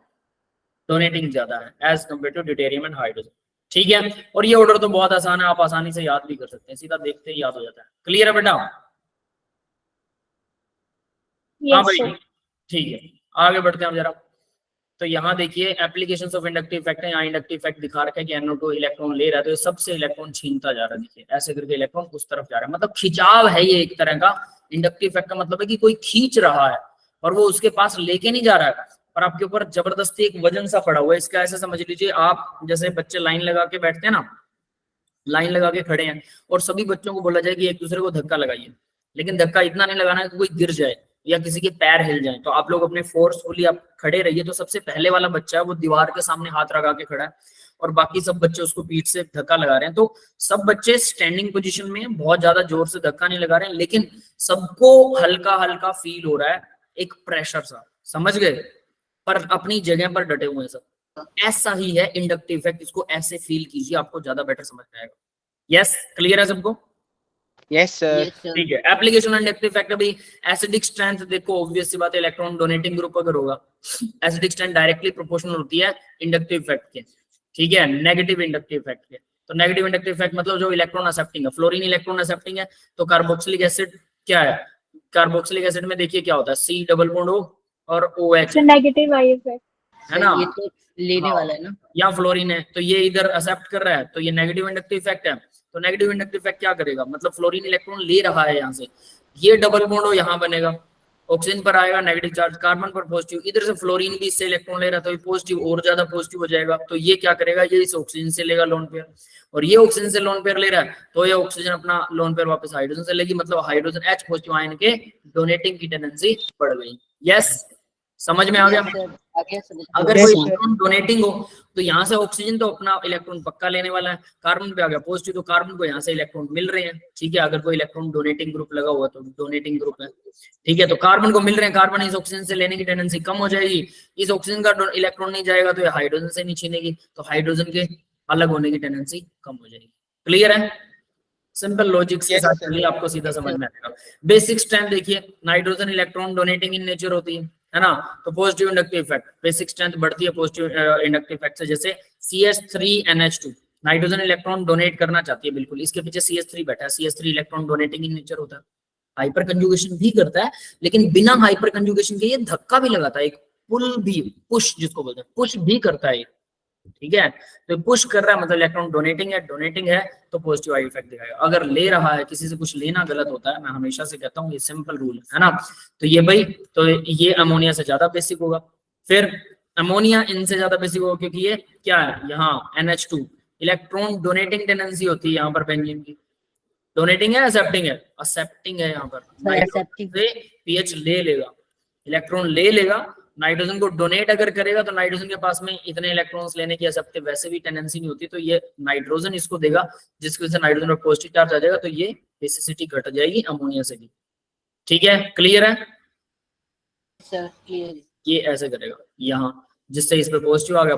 डोनेटिंग ज्यादा है as compare to deuterium and hydrogen, ठीक है। और ये ऑर्डर तो बहुत आसान है, आप आसानी से याद भी कर सकते हैं, सीधा देखते ही याद हो जाता है। क्लियर है बेटा? हाँ यस भाई, सर। ठीक है, आगे बढ़ते हैं अब जरा। तो यहाँ देखिए एप्लीकेशंस ऑफ इंडक्टिव इफेक्ट है, यहाँ इंडक्टिव इफेक्ट दिखा रखा है कि NO2 इलेक्ट्रॉन ले रहा है, तो ये सबसे इलेक्ट्रॉन छीनता जा रहा है, देखिए ऐसे करके इलेक्ट्रॉन उस तरफ जा रहा है, मतलब खिंचाव है ये एक तरह का। इंडक्टिव इफेक्ट का मतलब है कि कोई खींच रहा है और वो उसके पास लेके नहीं जा रहा है, और आपके ऊपर जबरदस्ती एक वजन सा पड़ा हुआ है। इसका ऐसे समझ लीजिए, आप जैसे बच्चे लाइन लगा के बैठते हैं ना, लाइन लगा के खड़े हैं और सभी बच्चों को बोला जाए कि एक दूसरे को धक्का लगाइए, लेकिन धक्का इतना नहीं लगाना है कि कोई गिर जाए या किसी के पैर हिल जाए। तो आप लोग अपने फोर्सफुली आप खड़े रहिए, तो सबसे पहले वाला बच्चा है वो दीवार के सामने हाथ लगा के खड़ा है और बाकी सब बच्चे उसको पीठ से धक्का लगा रहे हैं। तो सब बच्चे स्टैंडिंग पोजीशन में, बहुत ज्यादा जोर से धक्का नहीं लगा रहे हैं, लेकिन सबको हल्का हल्का फील हो रहा है एक प्रेशर सा, समझ गए, पर अपनी जगह पर डटे हुए हैं सब। ऐसा ही है इंडक्टिव इफेक्ट, इसको ऐसे फील कीजिए, आपको ज्यादा बेटर समझ में आएगा। यस, क्लियर है सबको? Yes sir. Yes sir. ठीक है, एप्लीकेशन एंड एक्टिव फैक्टर भी। एसिडिक स्ट्रेंथ देखो, ऑब्वियस सी बात है, इलेक्ट्रॉन डोनेटिंग ग्रुप अगर होगा, एसिडिक स्ट्रेंथ डायरेक्टली प्रोपोर्शनल होती है इंडक्टिव इफेक्ट के, ठीक है, नेगेटिव इंडक्टिव इफेक्ट के। तो नेगेटिव इंडक्टिव इफेक्ट मतलब जो इलेक्ट्रॉन एक्सेप्टिंग है, फ्लोरीन इलेक्ट्रॉन एक्सेप्टिंग है, तो कार्बोक्सिलिक एसिड क्या है, कार्बोक्सिलिक एसिड में देखिए क्या होता है, C डबल बॉन्ड O और OH, नेगेटिव आई इफेक्ट। है ना? ये तो लेने हाँ। वाला है ना। या फ्लोरीन है तो ये इधर एक्सेप्ट कर रहा है, तो ये नेगेटिव इंडक्टिव इफेक्ट है। तो नेगेटिव इंडक्टिव इफेक्ट क्या करेगा, मतलब फ्लोरीन इलेक्ट्रॉन ले रहा है यहाँ से, ये डबल बॉन्ड हो यहाँ बनेगा, ऑक्सीजन पर आएगा नेगेटिव चार्ज, कार्बन पर पॉजिटिव, इधर से फ्लोरीन भी इससे इलेक्ट्रॉन ले रहा है तो ये पॉजिटिव और ज्यादा पॉजिटिव हो जाएगा। तो ये क्या करेगा, ये इस ऑक्सीजन से लेगा लोन पेयर, और ये ऑक्सीजन से लोन पेयर ले रहा है तो ये ऑक्सीजन अपना लोन पेयर वापस हाइड्रोजन से लेगी, मतलब हाइड्रोजन H पॉजिटिव आयन के डोनेटिंग की टेंडेंसी बढ़ गई। यस, समझ में आ गया? Yes, sir. आ गया समझ। अगर Yes, कोई sir. इलेक्ट्रॉन डोनेटिंग हो तो यहाँ से ऑक्सीजन तो अपना इलेक्ट्रॉन पक्का लेने वाला है, कार्बन पे आ गया पॉजिटिव तो कार्बन को यहाँ से इलेक्ट्रॉन मिल रहे हैं, ठीक है। अगर कोई इलेक्ट्रॉन डोनेटिंग ग्रुप लगा हुआ तो डोनेटिंग ग्रुप है, ठीक है, तो कार्बन को मिल रहे हैं, कार्बन इस ऑक्सीजन से लेने की टेंडेंसी कम हो जाएगी, इस ऑक्सीजन का इलेक्ट्रॉन नहीं जाएगा तो ये हाइड्रोजन से नहीं छीनेगी, तो हाइड्रोजन के अलग होने की टेंडेंसी कम हो जाएगी। क्लियर है? सिंपल लॉजिक के Yes, साथ sir. चलिए, आपको सीधा समझ में आएगा। बेसिक स्ट्रेंथ देखिए, nitrogen electron donating in nature होती है ना, तो positive inductive effect, basic strength बढ़ती है पॉजिटिव इंडक्टिव इफेक्ट से। जैसे CH3NH2, नाइट्रोजन इलेक्ट्रॉन डोनेट करना चाहती है, बिल्कुल इसके पीछे CH3 बैठा है, CH3 electron donating in nature होता है, हाइपर कंजुगेशन भी करता है, लेकिन बिना हाइपर कंजुगेशन के ये धक्का भी लगाता है, एक पुल भी, पुश जिसको बोलते हैं, पुश भी करता है, ठीक है। तो पुश कर रहा है मतलब इलेक्ट्रॉन डोनेटिंग है तो पॉजिटिव आई इफेक्ट दिखाएगा। अगर ले रहा है, किसी से कुछ लेना गलत होता है, मैं हमेशा से कहता हूँ, ये सिंपल रूल है ना। तो ये भाई, तो ये अमोनिया से ज्यादा बेसिक होगा, फिर अमोनिया इनसे ज्यादा बेसिक होगा, क्योंकि ये क्या है, यहाँ NH2 इलेक्ट्रॉन डोनेटिंग टेंडेंसी होती है यहाँ पर बेंजीन की, डोनेटिंग है एक्सेप्टिंग है, एक्सेप्टिंग है यहाँ पर, नाइट्रोजन से पीएच ले लेगा, इलेक्ट्रॉन ले लेगा, नाइट्रोजन को डोनेट अगर करेगा तो नाइट्रोजन के पास में इतने इलेक्ट्रॉन्स लेने की एक्सेप्टिव वैसे भी टेंडेंसी नहीं होती, तो ये नाइट्रोजन इसको देगा, जिसकी वजह से नाइट्रोजन पर पॉजिटिव चार्ज आ जाएगा, तो ये बेसिसिटी घट जाएगी अमोनिया से भी, ठीक है। क्लियर है? Sir clear. ये ऐसे करेगा यहाँ, जिससे इस पे पॉजिटिव आ गया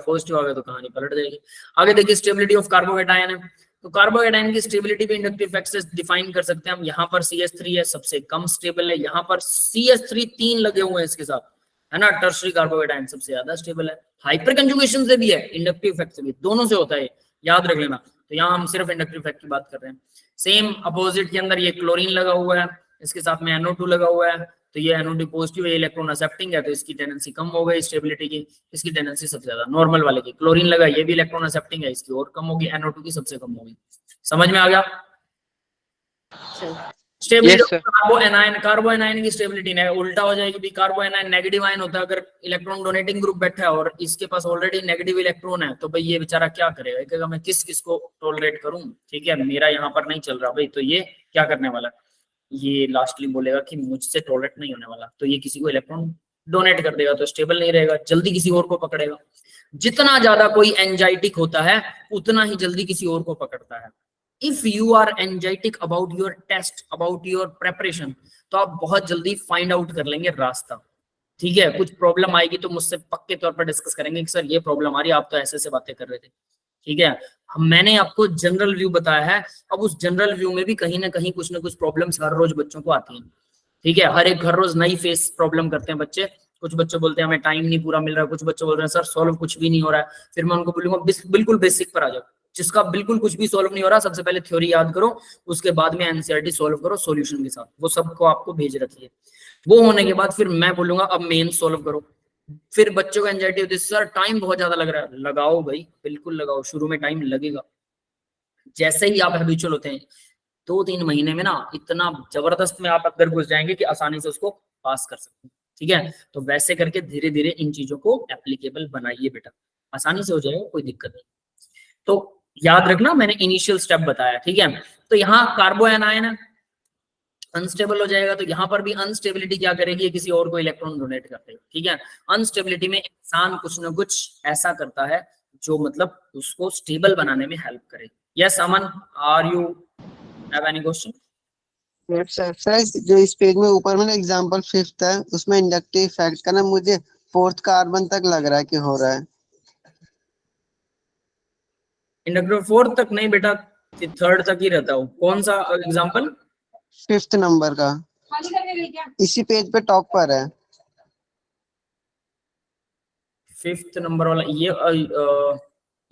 तो कहानी पलट जाएगी। आगे देखिए, स्टेबिलिटी ऑफ कार्बोकेटायन है, तो कार्बोकेटायन की स्टेबिलिटी भी इंडक्टिव इफेक्ट से डिफाइन कर सकते हैं हम। यहाँ पर CH3 है, सबसे कम स्टेबल है, यहाँ पर CH3 3 लगे हुए हैं इसके साथ, है ना, टर्शरी कार्बोकेटायन सबसे ज्यादा स्टेबल है, हाइपर कंजुगेशन से भी है, इंडक्टिव इफेक्ट से भी, दोनों से होता है, याद रख लेना। तो यहाँ हम सिर्फ इंडक्टिव इफेक्ट की बात कर रहे हैं। सेम अपोजिट के अंदर ये क्लोरीन लगा हुआ है, इसके साथ में NO2 लगा हुआ है, तो ये NO2 पॉजिटिव है, इलेक्ट्रॉन एक्सेप्टिंग है, तो इसकी टेंडेंसी कम हो गई स्टेबिलिटी की, इसकी टेंडेंसी सबसे ज्यादा नॉर्मल वाले की। क्लोरीन लगा, ये भी इलेक्ट्रॉन एक्सेप्टिंग है, इसकी और कम होगी, NO2 की सबसे कम होगी। समझ में आ गया? Stability Yes, sir. कार्बो एनायन की स्टेबिलिटी ने उल्टा हो जाएगी भी, कार्बो एनायन नेगेटिव आयन होता है, अगर इलेक्ट्रॉन डोनेटिंग ग्रुप बैठा है और इसके पास ऑलरेडी नेगेटिव इलेक्ट्रॉन है, तो भाई ये बेचारा क्या करेगा, कहेगा मैं किस को टॉलरेट करूं, ठीक है, मेरा यहाँ पर नहीं चल रहा भाई, तो ये क्या करने वाला, ये लास्टली बोलेगा कि मुझसे टॉलरेट नहीं होने वाला, तो ये किसी को इलेक्ट्रॉन डोनेट कर देगा, तो स्टेबल नहीं रहेगा, जल्दी किसी और को पकड़ेगा। जितना ज्यादा कोई एंजाइटिक होता है उतना ही जल्दी किसी और को पकड़ता है। इफ यू आर एंजाइटिक about your test, about your preparation, तो आप बहुत जल्दी फाइंड आउट कर लेंगे रास्ता, ठीक है। कुछ प्रॉब्लम आएगी तो मुझसे पक्के तौर पर डिस्कस करेंगे कि सर ये प्रॉब्लम आ रही है, आप तो ऐसे ऐसे बातें कर रहे थे, ठीक है। मैंने आपको जनरल व्यू बताया है, अब उस जनरल व्यू में भी कहीं ना कहीं कुछ ना कुछ प्रॉब्लम्स हर रोज बच्चों को आती हैं, ठीक है। हर एक हर रोज नई फेस प्रॉब्लम करते हैं बच्चे। कुछ बच्चे बोलते हैं हमें टाइम नहीं पूरा मिल रहा है, कुछ बच्चे बोल रहे हैं सर सॉल्व कुछ भी नहीं हो रहा है। फिर मैं उनको बोलूंगा बिल्कुल बेसिक पर आ जाओ, जिसका बिल्कुल कुछ भी सॉल्व नहीं हो रहा, सबसे पहले थ्योरी याद करो, उसके बाद में एनसीईआरटी सॉल्व करो सॉल्यूशन के साथ, वो सबको आपको भेज रखी है। वो होने के बाद फिर मैं बोलूंगा अब मेन सॉल्व करो। फिर बच्चों को एंजाइटी होती है सर टाइम बहुत ज्यादा लग रहा है, लगाओ भाई, बिल्कुल लगाओ, शुरू में टाइम लगेगा, जैसे ही आप हैबिचुअल होते हैं 2-3 महीने में ना इतना जबरदस्त में आप अंदर घुस जाएंगे कि आसानी से उसको पास कर सकते हैं, ठीक है। तो वैसे करके धीरे धीरे इन चीजों को एप्लीकेबल बनाइए बेटा, आसानी से हो जाएगा, कोई दिक्कत नहीं। तो याद रखना मैंने इनिशियल स्टेप बताया, ठीक है। तो यहाँ कार्बो एनायन है, अनस्टेबल हो जाएगा, तो यहाँ पर भी अनस्टेबिलिटी क्या करेगी, किसी और को इलेक्ट्रॉन डोनेट कर देगा, ठीक है। अनस्टेबिलिटी में इंसान कुछ ना कुछ ऐसा करता है जो मतलब उसको स्टेबल बनाने में हेल्प करे। Yes Aman, are you have any question? Sir जो इस पेज में ऊपर में ना एग्जांपल 5th है, उसमें इंडक्टिव इफेक्ट का ना मुझे 4th कार्बन तक लग रहा है कि हो रहा है। इंडक्टिव 4 तक नहीं बेटा, थर्ड तक ही रहता हूँ। कौन सा एग्जाम्पल? 5th नंबर का, इसी पेज पे टॉप पर है। 5th नंबर वाला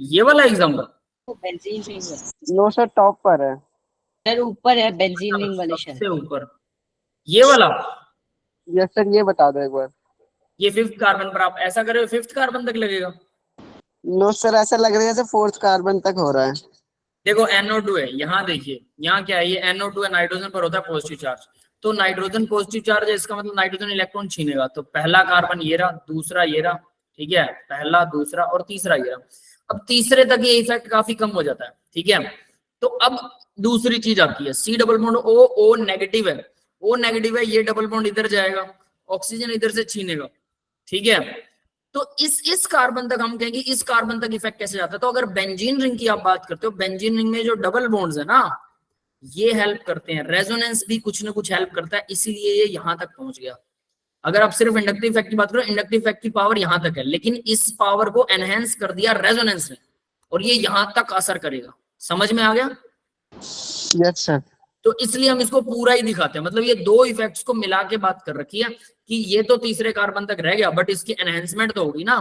ये वाला एग्जाम्पल? बेंजीन रिंग है नो सर, टॉप पर है सर, ऊपर है बेंजीन रिंग वाले सबसे शहर। ऊपर ये वाला? यस सर, ये बता दो एक बार। ये 5th कार्बन पर आप ऐसा करो 5th कार्बन तक लगेगा। नो सर, ऐसा लग रहा है जैसे 4th कार्बन तक हो रहा है। देखो NO2 है, यहाँ देखिए, यहाँ क्या है, ये NO2 है, नाइट्रोजन पर होता है पॉजिटिव चार्ज, तो नाइट्रोजन पॉजिटिव चार्ज है, इसका मतलब नाइट्रोजन इलेक्ट्रॉन छीनेगा। तो पहला कार्बन ये रहा, दूसरा ये रहा, ठीक है, पहला, दूसरा और तीसरा ये रहा। अब तीसरे तक ये इफेक्ट काफी कम हो जाता है, ठीक है। तो अब दूसरी चीज आती है, C double bond O negative है, O नेगेटिव है, ये डबल बॉन्ड इधर जाएगा, ऑक्सीजन इधर से छीनेगा, ठीक है। तो इस कार्बन तक हम कहेंगे इस कार्बन तक इफेक्ट कैसे जाता है। तो अगर बेंजीन रिंग की आप बात करते हो, बेंजीन रिंग में जो डबल बॉन्ड्स है ना, ये हेल्प करते हैं, रेजोनेंस भी कुछ ना कुछ हेल्प करता है, इसीलिए ये यहां तक पहुंच गया। अगर आप सिर्फ इंडक्टिव इफेक्ट की बात करो, इंडक्टिव इफेक्ट की पावर यहां तक है, लेकिन इस पावर को एनहेंस कर दिया रेजोनेंस ने, और ये यहां तक असर करेगा। समझ में आ गया? Yes sir. तो इसलिए हम इसको पूरा ही दिखाते हैं, मतलब ये दो इफेक्ट्स को मिला के बात कर रखी है कि ये तो तीसरे कार्बन तक रह गया, बट इसकी एनहेंसमेंट तो होगी ना,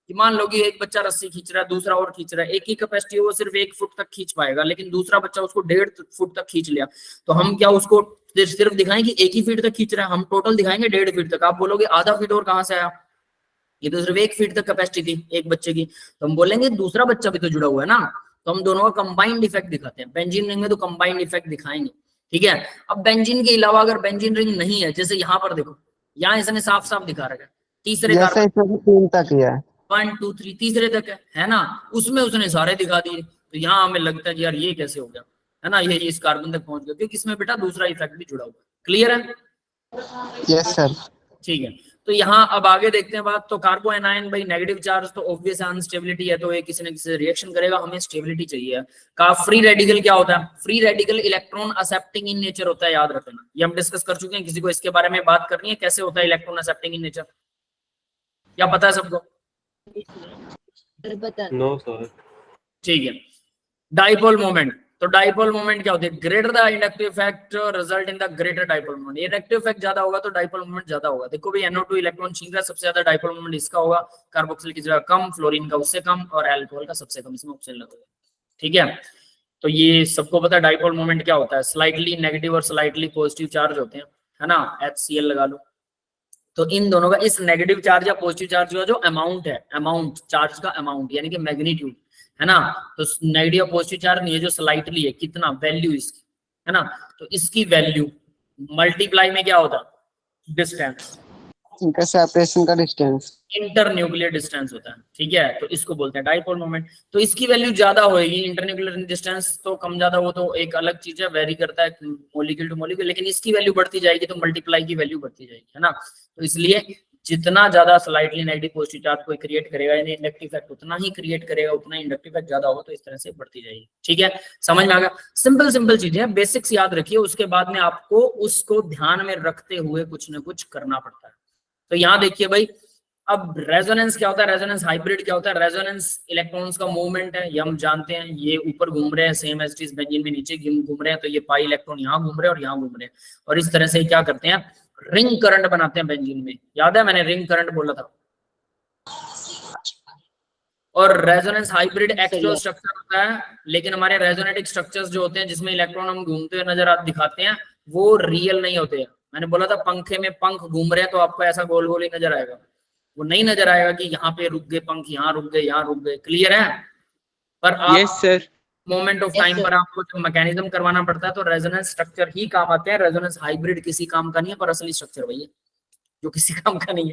कि मान लो कि एक बच्चा रस्सी खींच रहा है, दूसरा और खींच रहा है, एक ही कैपेसिटी वो सिर्फ 1 फुट तक खींच पाएगा, लेकिन दूसरा बच्चा उसको 1.5 फुट तक खींच लिया, तो हम क्या उसको सिर्फ दिखाएं कि 1 ही फीट तक खींच रहा है? हम टोटल दिखाएंगे 1.5 फीट तक। आप बोलोगे आधा फीट और कहां से आया, ये तो सिर्फ 1 फीट तक कैपेसिटी थी एक बच्चे की, तो हम बोलेंगे दूसरा बच्चा भी तो जुड़ा हुआ है ना, तो हम दोनों का कंबाइंड इफेक्ट दिखाते हैं। बेंजीन रिंग में तो कंबाइंड इफेक्ट दिखाएंगे, ठीक है। अब बेंजीन के अलावा अगर बेंजीन रिंग नहीं है, जैसे यहाँ पर देखो, यहाँ इसने साफ साफ दिखा रखा है तीसरे जैसे कार्बन इसमें 3 तक ही है। 1 2 3 तीसरे तक है ना, उसमें उसने सारे दिखा दिए। तो यहाँ हमें लगता है कि यार ये कैसे हो गया, है ना, ये इस कार्बन तक पहुंच गया, क्योंकि इसमें बेटा दूसरा इफेक्ट भी जुड़ा हुआ है। क्लियर है? Yes sir. ठीक है। तो यहाँ अब आगे देखते हैं बात। तो कार्बो एनायन भाई नेगेटिव चार्ज, तो ऑब्वियस अनस्टेबिलिटी है, तो ये किसी न किसी से रिएक्शन करेगा, हमें स्टेबिलिटी चाहिए। का फ्री रेडिकल क्या होता है? Free radical electron accepting in nature होता है, याद रखना, ये हम डिस्कस कर चुके हैं। किसी को इसके बारे में बात करनी है, कैसे होता है इलेक्ट्रॉन एक्सेप्टिंग इन नेचर, क्या पता है सबको? No sir. ठीक है। डाइपोल मोमेंट, तो डाइपोल मोमेंट क्या होती है? Greater the inductive effect result in the greater dipole moment. Inductive effect ज्यादा होगा तो डाइपोल मोमेंट ज्यादा होगा। देखो भी NO2 इलेक्ट्रॉन छीन रहा है, सबसे ज्यादा डाइपोल मोमेंट इसका होगा, कार्बोक्सिल की जगह कम, फ्लोरीन का उससे कम, और अल्कोहल का सबसे कम, इसमें ऑप्शन लगेगा, ठीक है। तो ये सबको पता है डाइपोल मोमेंट क्या होता है, स्लाइटली नेगेटिव और स्लाइटली पॉजिटिव चार्ज होते हैं, है ना, HCl लगा लो। तो इन दोनों का, इस नेगेटिव चार्ज या पॉजिटिव चार्ज का जो अमाउंट है, अमाउंट चार्ज का अमाउंट यानी कि मैग्नीट्यूड, है ना, तो नेगेटिव पॉजिटिव चार्ज नहीं है, जो स्लाइटली है, कितना वैल्यू इसकी, है ना, तो इसकी वैल्यू मल्टीप्लाई में क्या होता है? डिस्टेंस, इनका सेपरेशन का डिस्टेंस, इंटर न्यूक्लियर डिस्टेंस होता है, ठीक है। तो इसको बोलते हैं डाइपोल मोमेंट। तो इसकी वैल्यू ज्यादा होगी, इंटर न्यूक्लियर डिस्टेंस तो कम ज्यादा, वो तो एक अलग चीज है, वेरी करता है मॉलिक्यूल टू मॉलिक्यूल, लेकिन इसकी वैल्यू बढ़ती जाएगी तो मल्टीप्लाई की वैल्यू बढ़ती जाएगी, है ना। तो इसलिए जितना ज्यादा स्लाइटली नेगेटिव पॉजिटिव चार्ज कोई क्रिएट करेगा, यानी इंडक्टिव इफेक्ट उतना ही क्रिएट करेगा, उतना इंडक्टिव इफेक्ट ज्यादा होगा, तो इस तरह से बढ़ती जाएगी, ठीक है। समझ में आ गया? सिंपल सिंपल चीजें हैं, बेसिक्स याद रखिए, उसके बाद में आपको उसको ध्यान में रखते हुए कुछ ना कुछ करना पड़ता है। तो यहाँ देखिए भाई, अब रेजोनेंस क्या होता है, रेजोनेंस हाइब्रिड क्या होता है? रेजोनेंस इलेक्ट्रॉन्स का मूवमेंट है, ये हम जानते हैं, ये ऊपर घूम रहे हैं same as it is benzene में, नीचे घूम रहे हैं, तो ये पाई इलेक्ट्रॉन यहाँ घूम रहे हैं और यहाँ घूम रहे हैं, और इस तरह से क्या करते हैं, रिंग करंट बनाते हैं बेंजीन में। याद है मैंने रिंग करंट बोला था। और रेजोनेंस हाइब्रिड एक्सियल स्ट्रक्चर होता है, लेकिन हमारे रेजोनेटिक स्ट्रक्चर्स जो होते हैं जिसमें इलेक्ट्रॉन हम घूमते हुए नजर दिखाते हैं, वो रियल नहीं होते हैं। मैंने बोला था पंखे में पंख घूम रहे हैं तो आपको ऐसा गोल गोल ही नजर आएगा, वो नहीं नजर आएगा कि यहाँ पे रुक गए पंख, यहाँ रुक गए, यहाँ रुक गए। क्लियर है? पर आप yes sir. Moment of time पर आपको जो मैकेनिज्म करवाना पड़ता है, तो रेजोनेंस स्ट्रक्चर ही काम आते हैं। रेजोनेंस हाइब्रिड किसी काम का नहीं है, पर असली स्ट्रक्चर वही है जो किसी काम का नहीं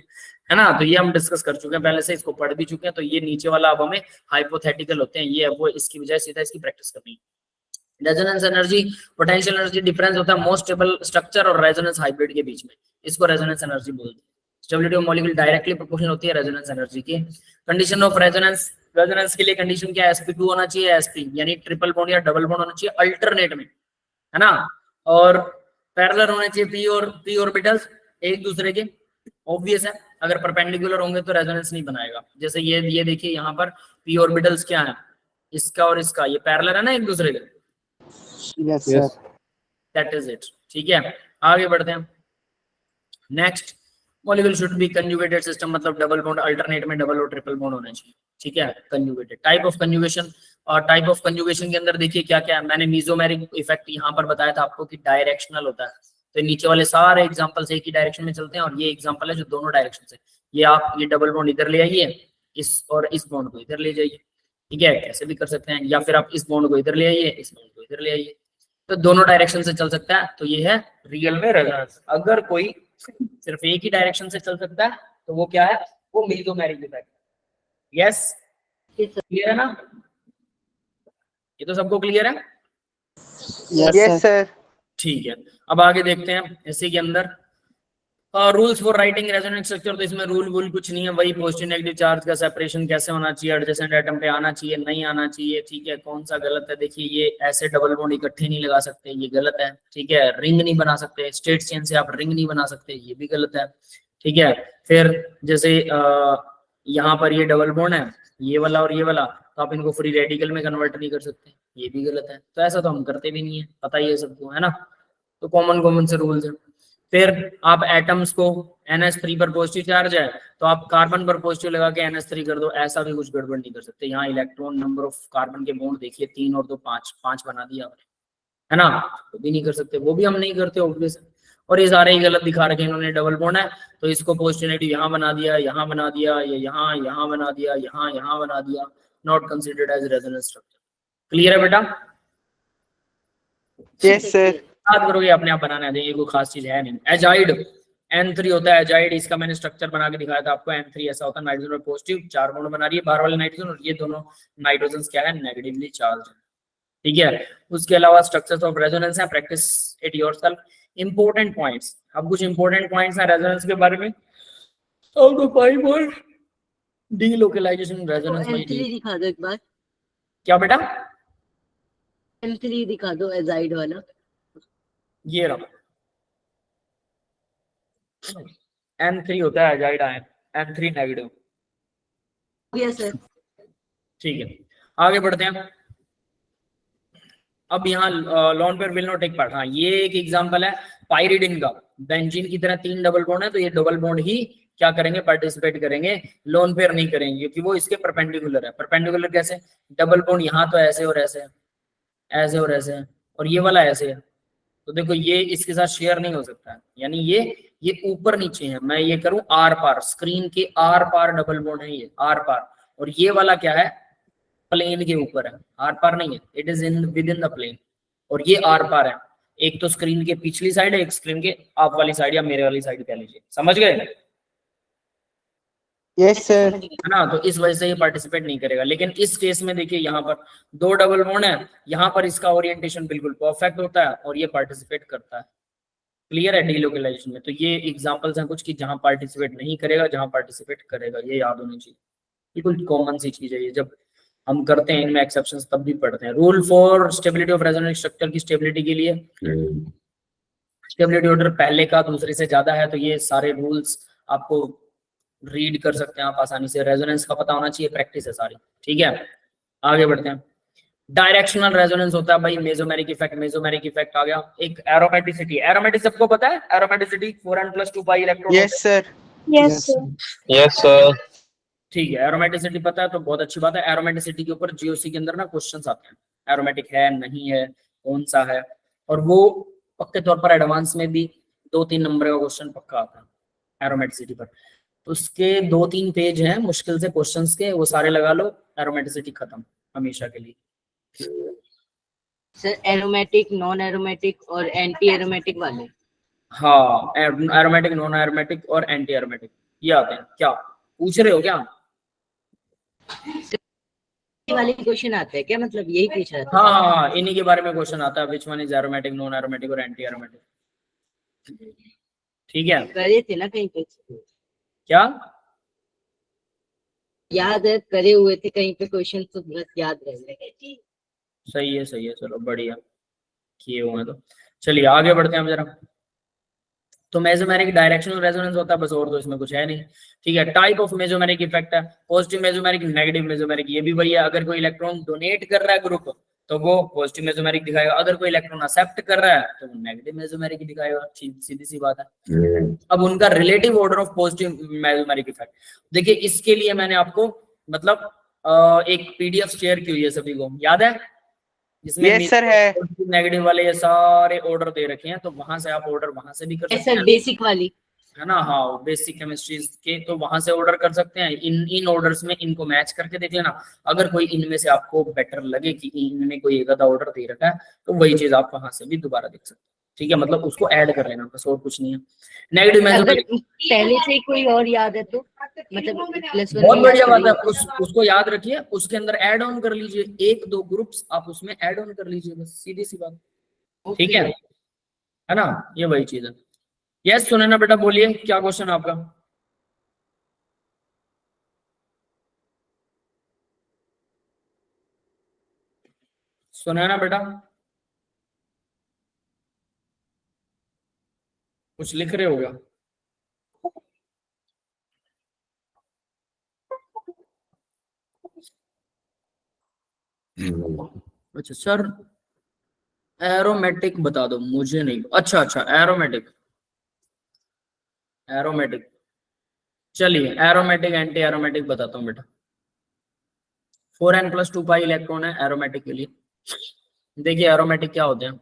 है ना। तो ये हम डिस्कस कर चुके हैं पहले से, इसको पढ़ भी चुके हैं। तो ये नीचे वाला अब हमें हाइपोथेटिकल होते हैं, ये वो इसकी वजह सीधा इसकी प्रैक्टिस करनी है। Resonance energy, potential energy difference होता है मोस्ट स्टेबल स्ट्रक्चर और रेजोनेंस हाइब्रिड के बीच में, इसको रेजोनेंस एनर्जी बोलते हैं। Stability of molecule directly proportional होती है रेजोनेंस एनर्जी की। कंडीशन ऑफ रेजोनेंस, रेजोनेंस के लिए कंडीशन क्या है? sp2 होना चाहिए, sp यानी ट्रिपल बॉन्ड या डबल बॉन्ड होना चाहिए अल्टरनेट में, है ना, और पैरेलल होने चाहिए p ऑर्बिटल्स एक दूसरे के। ऑब्वियस है, अगर परपेंडिकुलर होंगे तो रेजोनेंस नहीं बनाएगा। जैसे ये देखिए यहाँ पर p ऑर्बिटल्स क्या है, इसका और इसका, ये पैरेलल है ना एक दूसरे के, yes yes sir. That is it. ठीक है, आगे बढ़ते हैं। Next, molecule should be conjugated system, मतलब डबल बॉन्ड अल्टरनेट में डबल और ट्रिपल बॉन्ड होना चाहिए। ठीक है, कंजुगेटेड। टाइप ऑफ कंजुगेशन, और टाइप ऑफ कंजुगेशन के अंदर देखिए क्या क्या है। मैंने मेसोमेरिक इफेक्ट यहाँ पर बताया था आपको कि डायरेक्शनल होता है, तो नीचे वाले सारे एग्जांपल्स एक ही डायरेक्शन में चलते हैं, और ये एग्जांपल है जो दोनों डायरेक्शन से। ये आप ये डबल बॉन्ड इधर ले आइए, इस और इस बॉन्ड को इधर ले जाइए। ठीक है, कैसे भी कर सकते हैं, या फिर आप इस बॉन्ड को इधर ले आइए, इस बॉन्ड को इधर ले आइए, तो दोनों डायरेक्शन से चल सकता है। तो ये है रियल में रेजोनेंस। अगर कोई सिर्फ एक ही डायरेक्शन से चल सकता है तो वो क्या है, वो मेसोमेरिक इफेक्ट। यस, क्लियर है ना? ये तो सबको क्लियर है? Yes sir. ठीक है, अब आगे देखते हैं इसी के अंदर rules for writing resonance structure. तो इसमें रूल कुछ नहीं है, वही पॉजिटिव नेगेटिव चार्ज का सेपरेशन कैसे होना चाहिए, एडजेसेंट एटम पे आना चाहिए नहीं आना चाहिए। ठीक है, कौन सा गलत है, देखिए ये ऐसे डबल बॉन्ड इकट्ठे नहीं लगा सकते, ये गलत है। ठीक है, रिंग नहीं बना सकते, स्ट्रेट चेन से आप रिंग नहीं बना सकते, ये भी गलत है। ठीक है, फिर जैसे यहाँ पर ये डबल बॉन्ड है, ये वाला और ये वाला, तो आप इनको फ्री रेडिकल में कन्वर्ट नहीं कर सकते, ये भी गलत है। तो ऐसा तो हम करते भी नहीं है, पता ही है सबको, है ना? तो कॉमन से रूल्स है। फिर आप एटम्स को NH3 पर पॉजिटिव चार्ज है तो आप कार्बन पर पॉजिटिव लगा के NH3 कर दो, ऐसा भी कुछ गड़बड़ नहीं कर सकते। यहाँ इलेक्ट्रॉन नंबर ऑफ कार्बन के बॉन्ड देखिए 3 और 2 5 बना दिया आपने, है ना? तो भी नहीं कर सकते, वो भी हम नहीं करते ऑब्वियस। और ये सारे ही गलत दिखा रखे इन्होंने, डबल बॉन्ड है तो इसको पॉजिटिव नेगेटिव यहाँ बना दिया, यहाँ बना दिया, ये यहाँ बना दिया, यहाँ बना दिया, not considered as resonance structure. Clear है बेटा? Yes sir. याद करोगे, अपने आप बनाना है, ये कोई खास चीज है नहीं। एजाइड N3 होता है, एजाइड, इसका मैंने स्ट्रक्चर बना के दिखाया था आपको। N3 ऐसा होता है, नाइट्रोजन और पॉजिटिव 4 बॉन्ड बना रही है बाहर वाले नाइट्रोजन, और ये दोनों नाइट्रोजन क्या है, नेगेटिवली चार्ज है। ठीक है, उसके अलावा स्ट्रक्चर्स ऑफ रेजोनेंस है, practice it yourself. Important points, अब कुछ इंपॉर्टेंट पॉइंट्स हैं रेजोनेंस के बारे में। आउट ऑफ 5 और डीलोकलाइजेशन रेजोनेंस बाय N3 दिखा दो एक बार, क्या बेटा? N3 दिखा दो एजाइड वाला। ये रहा, N3 होता है azide ion, N3 negative. Yes sir. ठीक है, आगे बढ़ते हैं। अब यहाँ lone pair will not take part. हाँ, ये एक एग्जांपल है पाइरिडिन का। बेंजीन की तरह 3 डबल बॉन्ड है, तो ये डबल बॉन्ड ही क्या करेंगे, पार्टिसिपेट करेंगे, लोन पेयर नहीं करेंगे, क्योंकि वो इसके परपेंडिकुलर है। परपेंडिकुलर कैसे? डबल बॉन्ड यहाँ तो ऐसे और ऐसे है, ऐसे और ऐसे है, और ये वाला ऐसे है, तो देखो ये इसके साथ शेयर नहीं हो सकता है, यानी ये ऊपर नीचे है। मैं ये करूं आर पार, स्क्रीन के आर पार डबल बॉन्ड है ये, आर पार, और ये वाला क्या है, प्लेन के ऊपर है, आर पार नहीं है, it is in with in the plane, और ये आर पार है। एक तो स्क्रीन के पिछली साइड है, एक स्क्रीन के आप वाली साइड या मेरे वाली साइड कह लीजिए, समझ गए? Yes sir. है ना? तो इस वजह से ये पार्टिसिपेट नहीं करेगा। लेकिन इस केस में देखिए यहाँ पर 2 डबल बॉन्ड है, यहाँ पर इसका ओरिएंटेशन बिल्कुल परफेक्ट होता है और ये पार्टिसिपेट करता है। क्लियर है डीलोकलाइजेशन में? तो ये एग्जांपल्स हैं कुछ कि जहां पार्टिसिपेट नहीं करेगा, जहां पार्टिसिपेट करेगा, ये याद होनी चाहिए। बिल्कुल कॉमन सी चीज है ये, जब हम करते हैं इनमें एक्सेप्शंस तब भी पढ़ते हैं। Rule for stability of resonance structure की स्टेबिलिटी के लिए, स्टेबिलिटी ऑर्डर पहले का दूसरे से ज्यादा है, तो ये सारे रूल्स आपको रीड कर सकते हैं आप आसानी से। रेजोनेंस का पता होना चाहिए, प्रैक्टिस है सारी। ठीक है, आगे बढ़ते हैं। डायरेक्शनल रेजोनेंस होता है भाई, मेसोमेरिक इफेक्ट। मेसोमेरिक इफेक्ट आ गया। एक एरोमेटिसिटी, एरोमेटिसिटी सबको पता है, aromaticity 4n+2 pi electron. Yes sir. Yes sir. Yes sir. ठीक है, एरोमेटिसिटी पता है तो बहुत अच्छी बात है। एरोमेटिसिटी के ऊपर जीओसी के अंदर ना क्वेश्चंस आते हैं, एरोमेटिक है नहीं है, कौन सा है, और वो पक्के तौर पर एडवांस में भी 2-3 नंबर का क्वेश्चन पक्का आता है एरोमेटिसिटी पर। उसके 2-3 पेज हैं मुश्किल से क्वेश्चंस के, वो सारे लगा लो, एरोमेटिसिटी खत्म हमेशा के लिए। सर एरोमेटिक, नॉन एरोमेटिक और एंटी एरोमेटिक वाले। हाँ, एरोमेटिक, नॉन एरोमेटिक और एंटी एरोमेटिक ये आते हैं। क्या पूछ रहे हो क्या? वाले क्वेश्चन आते हैं क्या, मतलब यही पूछ रहा था। हाँ, इन्हीं के बारे में क्वेश्चन आता है, which one is aromatic, non aromatic और एंटी एरोमेटिक। ठीक है, करे थे ना कहीं पे, क्या याद है करे हुए थे कहीं पे क्वेश्चन, तो बस याद रह गए। सही है, सही है, चलो बढ़िया किए हुए हैं। तो चलिए आगे बढ़ते हैं हम जरा। तो मेसोमेरिक डायरेक्शनल रेजोनेंस होता है बस, और तो इसमें कुछ है नहीं। ठीक है, टाइप ऑफ मेसोमेरिक इफेक्ट है, पॉजिटिव मेसोमेरिक, नेगेटिव मेसोमेरिक। ये भी वही है, अगर कोई इलेक्ट्रॉन डोनेट कर रहा है ग्रुप तो वो पॉजिटिव मेसोमेरिक दिखाएगा। अगर कोई इलेक्ट्रॉन एक्सेप्ट कर रहा है तो वो नेगेटिव मेसोमेरिक दिखाएगा। सीधी सी बात है। अब उनका relative order of positive mesomeric effect देखिए, इसके लिए मैंने आपको मतलब एक पीडीएफ शेयर की हुई है, सभी को याद है, जिसमें Yes, sir, है। नेगेटिव वाले ये सारे ऑर्डर दे रखे हैं, तो वहां से आप ऑर्डर वहां से भी कर सकते सर हैं, बेसिक वाली है ना। हाँ, बेसिक केमिस्ट्री के तो वहां से ऑर्डर कर सकते हैं। इन ऑर्डर्स में इनको मैच करके देख लेना। अगर कोई इनमें से आपको बेटर लगे कि इनमें कोई एक आधा ऑर्डर दे रखा है, तो वही चीज आप वहां से भी दोबारा देख सकते हैं। ठीक है, मतलब उसको ऐड कर लेना, बस और कुछ नहीं है। नेगेटिव अगर मेसोमेरिक पहले से ही कोई और याद है तो मतलब प्लस वन बहुत में बढ़िया याद बात है। करेंगे। उसको याद रखिए, उसके अंदर ऐड ऑन कर लीजिए, एक दो ग्रुप्स आप उसमें ऐड ऑन कर लीजिए, बस सीधी सी बात। ठीक है ना, ये वही चीज है। यस सुने ना बेटा, बोलिए क्या क्वेश्चन आपका। सुना ना बेटा, कुछ लिख रहे होगा। अच्छा सर, एरोमेटिक बता दो, मुझे नहीं। अच्छा एरोमेटिक, एरोमेटिक चलिए एरोमेटिक एंटी एरोमेटिक बताता हूँ बेटा। 4n+2 पाई इलेक्ट्रॉन है एरोमेटिक के लिए। देखिए एरोमेटिक क्या होते हैं,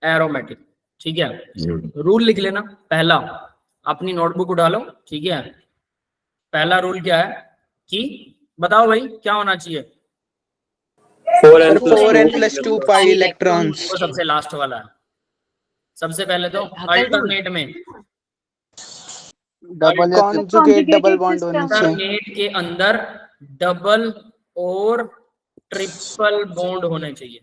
एरोमेटिक। ठीक है, रूल लिख लेना। पहला, अपनी नोटबुक उठा लो। ठीक है, पहला रूल क्या है कि बताओ भाई क्या होना चाहिए। 4n+2 pi electrons. वो सबसे लास्ट वाला है। सबसे पहले तो अल्टरनेट में डबल कॉन्जुगेट डबल बॉन्ड होनी चाहिए। अल्टरनेट के अंदर डबल और ट्रिपल बॉन्ड होने चाहिए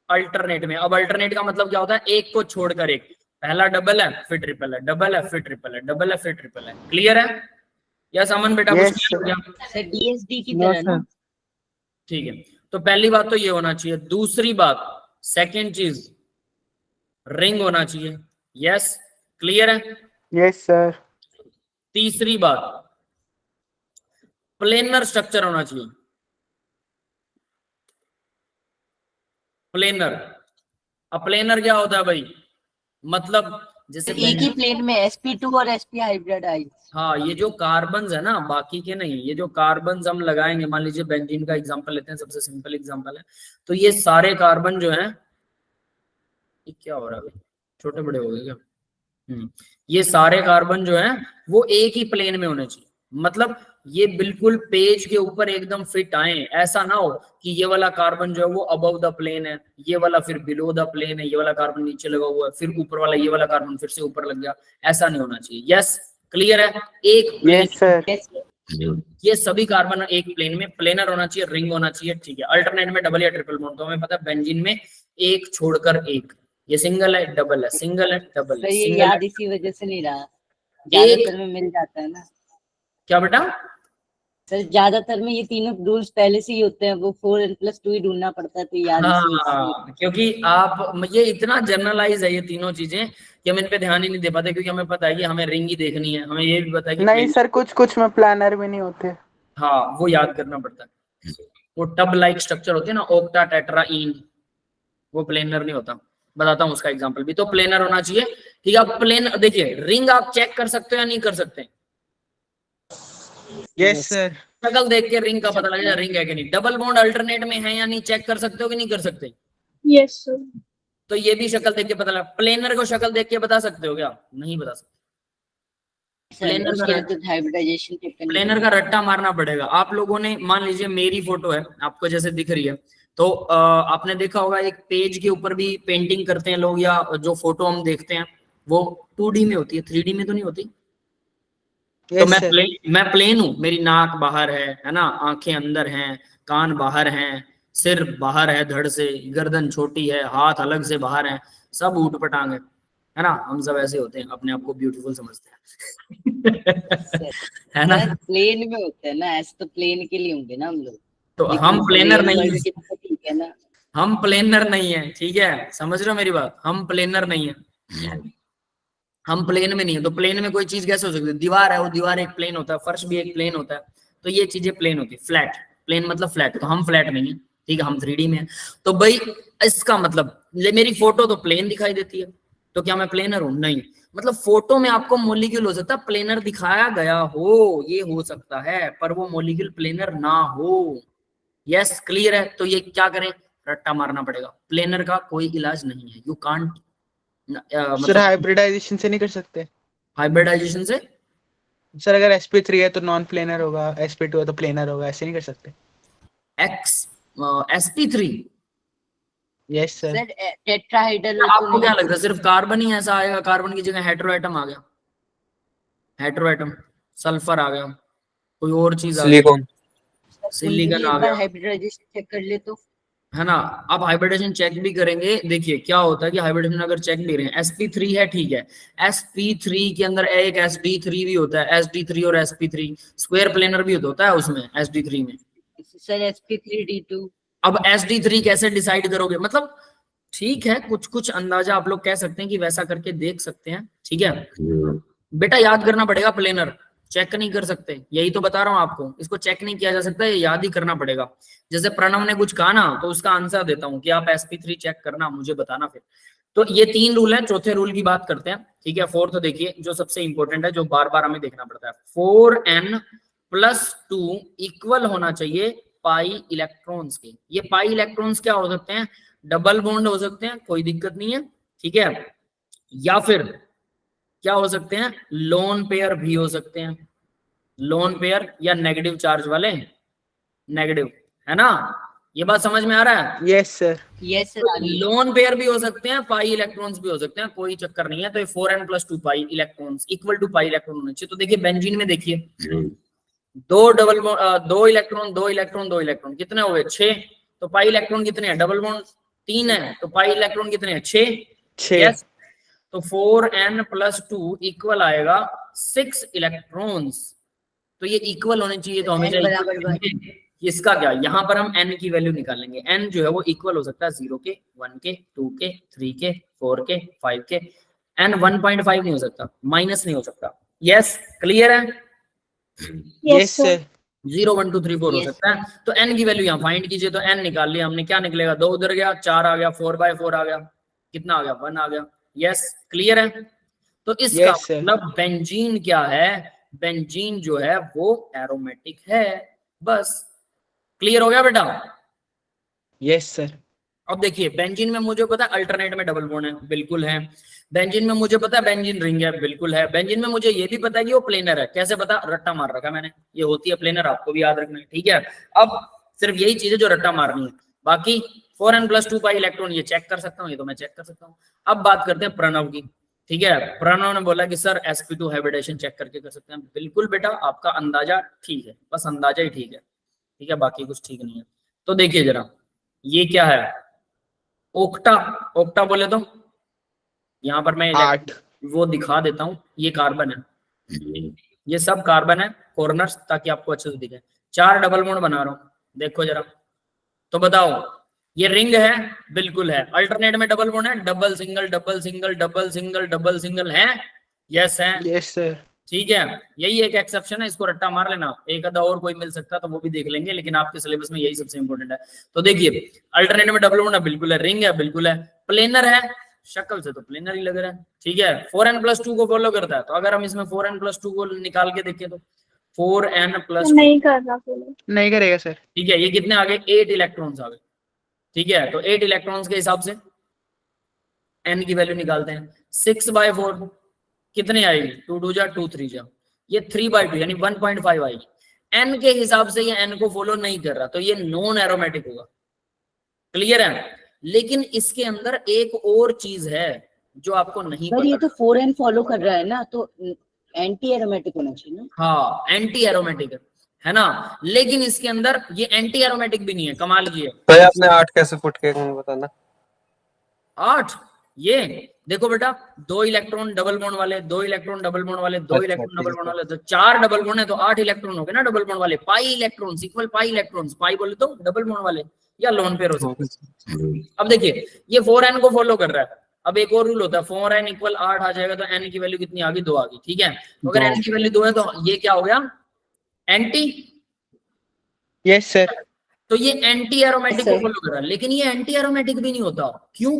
अल्टरनेट में। अब अल्टरनेट का मतलब क्या होता है, एक को छोड़कर एक। पहला डबल है फिर ट्रिपल है, डबल है फिर ट्रिपल है, डबल है फिर ट्रिपल है। क्लियर है या सामान बेटा? Yes, कुछ क्लियर हो गया? सर डीएसडी की तरह ना। ठीक है, तो पहली बात तो ये होना चाहिए। दूसरी बात, सेकंड चीज, रिंग होना चाहिए। यस, क्लियर है? Yes sir. तीसरी बात, प्लेनर स्ट्रक्चर होना चाहिए। प्लेनर, अब प्लेनर क्या होता है भाई, मतलब जैसे एक ही प्लेन में sp2 और sp हाइब्रिड आई। हाँ, ये जो कार्बन्स है ना, बाकी के नहीं, ये जो कार्बन्स हम लगाएंगे, मान लीजिए बेंजीन का एग्जांपल लेते हैं, सबसे सिंपल एग्जांपल है। तो ये सारे कार्बन जो हैं, ये क्या हो रहा है भाई, छोटे बड़े हो गए क्या? ये सारे कार्बन जो हैं वो एक ही प्लेन में होने चाहिए। मतलब ये बिल्कुल पेज के ऊपर एकदम फिट आए। ऐसा ना हो कि ये वाला कार्बन जो है वो अबव द प्लेन है, ये वाला फिर बिलो द प्लेन है, ये वाला कार्बन नीचे लगा हुआ है, फिर ऊपर वाला ये वाला कार्बन फिर से ऊपर लग गया। ऐसा नहीं होना चाहिए। यस, क्लियर है? एक प्लेन, यस सर। ये सभी कार्बन एक प्लेन में। प्लेनर होना चाहिए, रिंग होना चाहिए। ठीक है, अल्टरनेट में डबल या ट्रिपल बॉन्ड, तो हमें पता है बेंजीन में एक छोड़कर एक, ये सिंगल है, डबल है, सिंगल है, डबल है, ये सिंगल याद है। इसी वजह से नहीं रहा, ज्यादातर में मिल जाता है ना क्या बेटा? सर, ज्यादातर में ये तीनों रूल्स पहले से ही होते हैं, वो 4n+2 ही ढूंढना पड़ता है, तो याद हाँ, क्योंकि आप ये इतना जनरलाइज है ये तीनों चीजें कि हम इन पे ध्यान ही नहीं दे पाते, क्योंकि हमें पता है कि हमें रिंग ही देखनी है। हमें ये भी पता है कि नहीं सर, कुछ कुछ में प्लानर भी नहीं होते। हाँ, वो याद करना पड़ता है। वो टब लाइक स्ट्रक्चर होती है ना, ऑक्टा टेट्राईन, वो प्लेनर नहीं होता। बताता हूँ उसका एग्जांपल भी। तो प्लेनर होना चाहिए। ठीक है, अब प्लेन देखिए, रिंग आप चेक कर सकते हो या नहीं कर सकते? Yes sir. शक्ल देख के रिंग का पता लगेगा रिंग है कि नहीं। डबल बॉन्ड अल्टरनेट में है या नहीं चेक कर सकते हो कि नहीं कर सकते? Yes sir. तो ये भी शक्ल देख के पता लगा। प्लेनर को शक्ल देख के बता सकते हो क्या? नहीं बता सकते। प्लेनर का रट्टा मारना पड़ेगा। आप लोगों ने, मान लीजिए मेरी फोटो है, आपको जैसे दिख रही है, तो आपने देखा होगा एक पेज के ऊपर भी पेंटिंग करते हैं लोग, या जो फोटो हम देखते हैं वो 2D में होती है, 3D में तो नहीं होती। तो मैं प्लेन हूँ, मेरी नाक बाहर है ना, आंखें अंदर हैं, कान बाहर हैं, सिर बाहर है धड़ से, गर्दन छोटी है, हाथ अलग से बाहर है, सब ऊट पटांग है ना। हम सब ऐसे होते हैं, अपने आप को ब्यूटीफुल समझते हैं है ना। प्लेन में होते हैं ना, ऐसे तो प्लेन के लिए होंगे ना हम लोग। तो हम प्लेनर नहीं है, ठीक है ना, हम प्लेनर नहीं है। ठीक है, समझ रहे हो मेरी बात? हम प्लेनर नहीं है, हम प्लेन में नहीं है। तो प्लेन में कोई चीज कैसे हो सकती है? दीवार है, वो दीवार एक प्लेन होता है, फर्श भी एक प्लेन होता है, तो ये चीजें प्लेन होती है। फ्लैट प्लेन मतलब फ्लैट, तो हम फ्लैट नहीं है, ठीक है, हम 3D में है। तो भाई इसका मतलब मेरी फोटो तो प्लेन दिखाई देती है, तो क्या मैं प्लेनर हूं? नहीं। मतलब फोटो में आपको मॉलिक्यूल हो सकता है प्लेनर दिखाया गया हो, ये हो सकता है, पर वो मॉलिक्यूल प्लेनर ना हो। यस, क्लियर है? तो ये क्या करें? रट्टा मारना पड़ेगा, प्लेनर का कोई इलाज नहीं है, यू कांट। सर मतलब हाइब्रिडाइजेशन से नहीं कर सकते? हाइब्रिडाइजेशन से सर अगर sp3 है तो नॉन प्लेनर होगा, sp2 है तो प्लेनर होगा, ऐसे नहीं कर सकते? sp3 yes sir. Sir tetrahedral तो आपको क्या नहीं? लगता है सिर्फ कार्बन ही ऐसा आएगा? कार्बन की जगह हेटेरो एटम आ गया, हेटेरो एटम, सल्फर आ गया, कोई और चीज आ गई, सिलिकॉन। सिलिकॉन आ एक बार गया, हाइब्रिडाइजेशन चेक कर ले तो। है ना? अब हाइब्रिडेशन चेक भी करेंगे, देखिए क्या होता है कि हाइब्रिडेशन अगर चेक भी करें, sp3 है, ठीक है, sp3 के अंदर एक sd3 भी होता है, sd3 और sp3 स्क्वायर प्लेनर भी होता है उसमें, sd3 में। Sir sp3d2। अब sd3 कैसे डिसाइड करोगे? मतलब ठीक है, कुछ कुछ अंदाजा आप लोग कह सकते हैं कि वैसा करके देख सकते हैं, ठीक है। बेटा याद करना पड़ेगा, प्लेनर चेक नहीं कर सकते, यही तो बता रहा हूं आपको, इसको चेक नहीं किया जा सकता, ये याद ही करना पड़ेगा। जैसे प्रणव ने कुछ कहा ना, तो उसका आंसर देता हूं कि आप sp3 चेक करना, मुझे बताना फिर। तो ये 3 रूल है, चौथे रूल की बात करते हैं, ठीक है। फोर्थ देखिए, जो सबसे इंपॉर्टेंट है, जो बार बार हमें देखना पड़ता है, 4n+2 इक्वल होना चाहिए पाई इलेक्ट्रॉन्स के। ये पाई इलेक्ट्रॉन्स क्या हो सकते हैं? डबल बॉन्ड हो सकते हैं, कोई दिक्कत नहीं है, ठीक है, या फिर क्या हो सकते हैं? लोन पेयर भी हो सकते हैं, लोन पेयर या नेगेटिव चार्ज वाले, नेगेटिव, है ना? ये बात समझ में आ रहा है? Yes sir. Yes sir. Lone pair भी हो सकते हैं, पाई इलेक्ट्रॉन्स भी हो सकते हैं, कोई चक्कर नहीं है। तो ये 4n+2 pi electrons equal to pi electron होने चाहिए। तो देखिए बेंजीन में देखिए, दो इलेक्ट्रॉन कितने हो गए? 6। तो पाई इलेक्ट्रॉन कितने हैं? डबल बॉन्ड 3 है, तो पाई इलेक्ट्रॉन कितने हैं? 6। 6। यस, तो 4n+2 इक्वल आएगा 6 इलेक्ट्रॉन्स। तो ये इक्वल होने चाहिए, तो हमेशा बराबर इसका क्या, यहाँ पर हम n की वैल्यू निकालेंगे। n जो है वो इक्वल हो सकता है 0 के, 1 के, 2 के, 3 के, 4 के, 5 के। n 1.5 नहीं हो सकता, माइनस नहीं हो सकता। यस, क्लियर है? Yes sir. 0 1 2 3 4 हो Yes. सकता है। तो n की वैल्यू यहाँ फाइंड कीजिए, तो n निकाल लिया हमने, क्या निकलेगा? 2 उधर गया, 4 आ गया, 4/4 आ गया, कितना आ गया? 1 आ गया। यस, क्लियर है? तो इसका Yes, sir. मतलब बेंजीन क्या है? बेंजीन जो है वो एरोमेटिक है, बस। क्लियर हो गया बेटा? Yes sir. अब देखिए, बेंजीन में मुझे पता है अल्टरनेट में डबल बॉन्ड है, बिल्कुल है। बेंजीन में मुझे पता है बेंजीन रिंग है, बिल्कुल है। बेंजीन में मुझे ये भी पता है कि वो प्लेनर है, कैसे पता? रट्टा मार रखा मैंने, ये होती है प्लेनर, आपको भी याद रखना है, ठीक है। अब सिर्फ यही चीज है जो रट्टा मारनी है, बाकी 4n+2 पाई इलेक्ट्रॉन ये चेक कर सकता हूँ, ये तो मैं चेक कर सकता हूँ। अब बात करते हैं प्रणव की, ठीक है। प्रणव ने बोला कि सर sp2 हाइब्रिडेशन चेक करके कर सकते हैं। बिल्कुल बेटा, आपका अंदाजा ठीक है, बस अंदाजा ही ठीक है, ठीक है, बाकी कुछ ठीक नहीं है। तो देखिए जरा, ये क्या है? ओक्टा, ओक्टा बोले तो यहाँ पर मैं 8। वो दिखा देता हूँ, ये कार्बन है, ये सब कार्बन है, कॉर्नर्स, ताकि आपको अच्छे से दिखे। 4 डबल बॉन्ड बना रहा हूँ, देखो जरा, तो बताओ ये रिंग है? बिल्कुल है। अल्टरनेट में डबल बॉन्ड है, double single double single double single double single है, यस है, यस सर। ठीक है। यही एक एक्सेप्शन है, इसको रट्टा मार लेना, एक आधा और कोई मिल सकता तो वो भी देख लेंगे, लेकिन आपके सिलेबस में यही सबसे इंपॉर्टेंट है। तो देखिए, अल्टरनेट में डबल बॉन्ड है, बिल्कुल है। रिंग है, बिल्कुल है। प्लेनर है, शक्ल से तो प्लेनर ही लग रहा है, ठीक है। 4n+2 को फॉलो करता है, तो अगर हम इसमें 4n+2 को निकाल के देखें, तो 4n+2 नहीं कर रहा बोलो। नहीं करेगा सर। ठीक है, ये कितने आ गए? 8 इलेक्ट्रॉन्स आ गए, ठीक है। तो 8 इलेक्ट्रॉन्स के हिसाब से n की वैल्यू निकालते हैं। 6/4 कितने आएगी? 2 2 जा 2 3 जा, ये 3/2 यानी 1.5 आएगी। n के हिसाब से ये n को फॉलो नहीं कर रहा, तो ये नॉन एरोमेटिक होगा, क्लियर है। लेकिन इसके अंदर एक और चीज है जो आपको नहीं सर ये पता। तो 4n फॉलो कर रहा है ना, तो एंटी एरोमेटिक होना चाहिए ना। हाँ, एंटी एरोमेटिक है ना, लेकिन इसके अंदर ये एंटी एरोमेटिक भी नहीं है, कमाल की है। भाई आपने 8 कैसे फुट के बताना? 8, ये देखो बेटा, 2 इलेक्ट्रॉन डबल बॉन्ड वाले, 2 इलेक्ट्रॉन डबल बॉन्ड वाले, 2 अच्छा, इलेक्ट्रॉन डबल ठीक बॉन्ड है। वाले, तो 4 डबल बॉन्ड है, तो 8 इलेक्ट्रॉन हो गए ना डबल बॉन्ड वाले। Pi electrons equal pi electrons, pi बोले तो डबल बॉन्ड वाले या लोन पेयर हो सकते हैं। अब देखिए, ये 4n को फॉलो कर रहा है। अब एक और रूल होता है, 4n इक्वल 8 आ जाएगा, तो n की वैल्यू कितनी आ गई? 2 आ गई, ठीक है। तो अगर n की वैल्यू 2 है, तो ये क्या हो गया? Anti, yes sir. तो ये एंटी एरोमेटिक को Yes, sir. फॉलो कर रहा है, लेकिन ये एंटी एरोमेटिक भी नहीं होता। क्यों?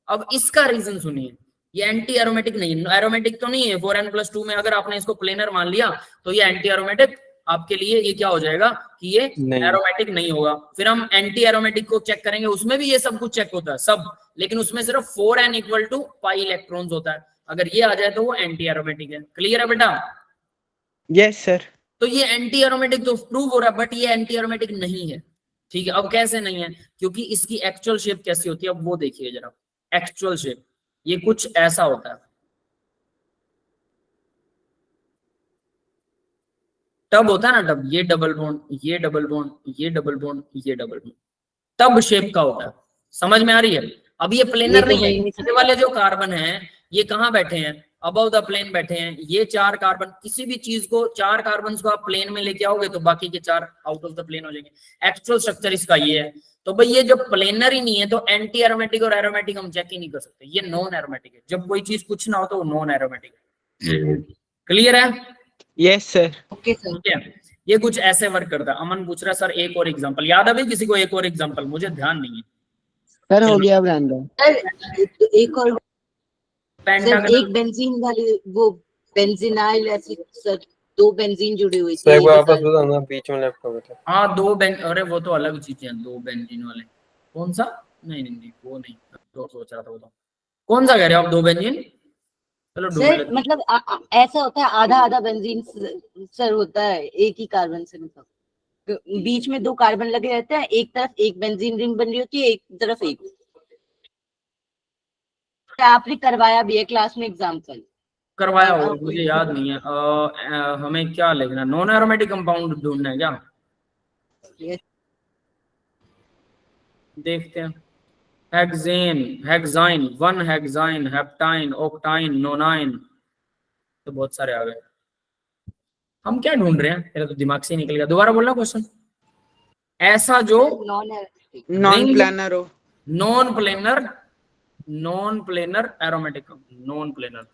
अब इसका रीजन सुनिए। ये एंटी एरोमेटिक नहीं है, एरोमेटिक तो नहीं है। 4n+2 में अगर आपने इसको प्लेनर मान लिया तो ये एंटी एरोमेटिक आपके लिए ये क्या हो जाएगा कि ये नहीं। एरोमेटिक नहीं होगा। फिर हम एंटी एरोमेटिक को चेक करेंगे, उसमें भी ये सब कुछ चेक होता है सब, लेकिन उसमें सिर्फ 4n = पाई इलेक्ट्रॉन्स होता है। अगर ये आ जाए तो वो एंटी एरोमेटिक है। क्लियर है बेटा? Yes sir. तो ये एंटी एरोमेटिक तो प्रूव हो रहा है, बट ये एंटी एरोमेटिक नहीं है। ठीक है, अब कैसे नहीं है? क्योंकि इसकी एक्चुअल शेप कैसी होती है, अब वो देखिए जरा। एक्चुअल शेप ये कुछ ऐसा होता है। टब होता है ना, टब, ये डबल बॉन्ड, ये डबल बॉन्ड, ये डबल बॉन्ड, ये डबल बॉन्ड, तब शेप का होता है। समझ में आ रही है? अब ये प्लेनर तो नहीं है। वही नहीं ये वाले जो कार्बन हैं ये कहाँ बैठे हैं? अबव द प्लेन बैठे हैं। ये 4 कार्बन, किसी भी चीज को 4 कार्बन को आप प्लेन में लेके आओगे तो बाकी के 4 आउट ऑफ द प्लेन हो जाएंगे। एक्चुअल स्ट्रक्चर इसका ये है। तो भाई ये जो प्लेनर ही नहीं है तो एंटी एरोमेटिक और एरोमेटिक हम चेक ही नहीं कर सकते। ये नॉन एरोमेटिक है। जब कोई चीज कुछ ना हो तो वो नॉन एरोमेटिक है। क्लियर है? Yes sir. Okay sir. ठीक है, ये कुछ ऐसे वर्क करता है। अमन पूछ रहा सर एक और एग्जांपल याद है भाई किसी को? एक और एग्जांपल, मुझे ध्यान नहीं है। सर हो गया ब्रांडन। सर एक और सर, पेंटागन, एक बेंजीन वाली वो बेंजीनाइल एसिड सर, 2 बेंजीन जुड़े हुए सर एक बार ये वापस बता- बताना, बीच में लेफ्ट हो गए थे। हाँ 2 बेन, अरे वो तो अलग चीजें हैं। 2 बेंजीन वाले कौन सा? नहीं नहीं नहीं वो नहीं, तो सोच रहा था वो तो। कौन सा कह रहे हो आप? 2 बेंजीन? चलो ढूंढ सर लेते हैं। मतलब ऐसा होता है आधा आधा बेंजीन सर होता है एक ही कार्बन से, मतलब बीच में 2 कार्बन लगे रहते हैं, एक तरफ एक बेंजीन रिंग बन रही होती है, एक तरफ एक। आपने करवाया भी है क्लास में एग्जाम्पल। करवाया और होगा, आप- मुझे याद नहीं है। हमें क्या लिखना? नॉन एरोमेटिक कंपाउंड ढूंढना है क्या? Yes. देखते हैं। हेक्सेन, हेक्साइन, 1 हेक्साइन, हेप्टाइन, ऑक्टाइन, नोनाइन, तो बहुत सारे आ गए। हम क्या ढूंढ रहे हैं? मेरा तो दिमाग से ही निकल गया। दोबारा बोलना क्वेश्चन। ऐसा जो नॉन प्लानर हो। Non planar, non planar aromatic, non planar,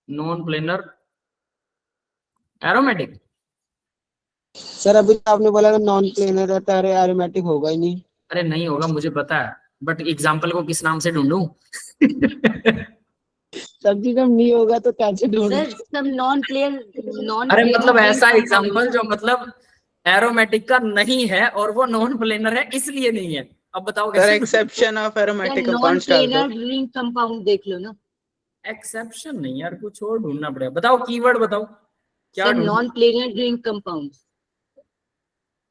non planar aromatic. Sir अभी तो आपने बोला नॉन प्लेनर रहता है, एरोमेटिक होगा ही नहीं। अरे नहीं होगा मुझे पता है, बट एग्जाम्पल को किस नाम से ढूंढूं? सब्जी कम नहीं होगा तो कैसे ढूंढ। सर सब नॉन अरे मतलब ऐसा एग्जाम्पल जो मतलब एरोमेटिक का नहीं है और वो नॉन प्लेनर है इसलिए नहीं है। अब बताओ सर कैसे? Exception of aromatic non compounds डाल दो। प्लेनर रिंग कंपाउंड देख लो ना। एक्सेप्शन नहीं यार, कुछ और ढूंढना पड़ेगा। बताओ कीवर्ड बताओ क्या सर ढूंढ? Non planar ring compound.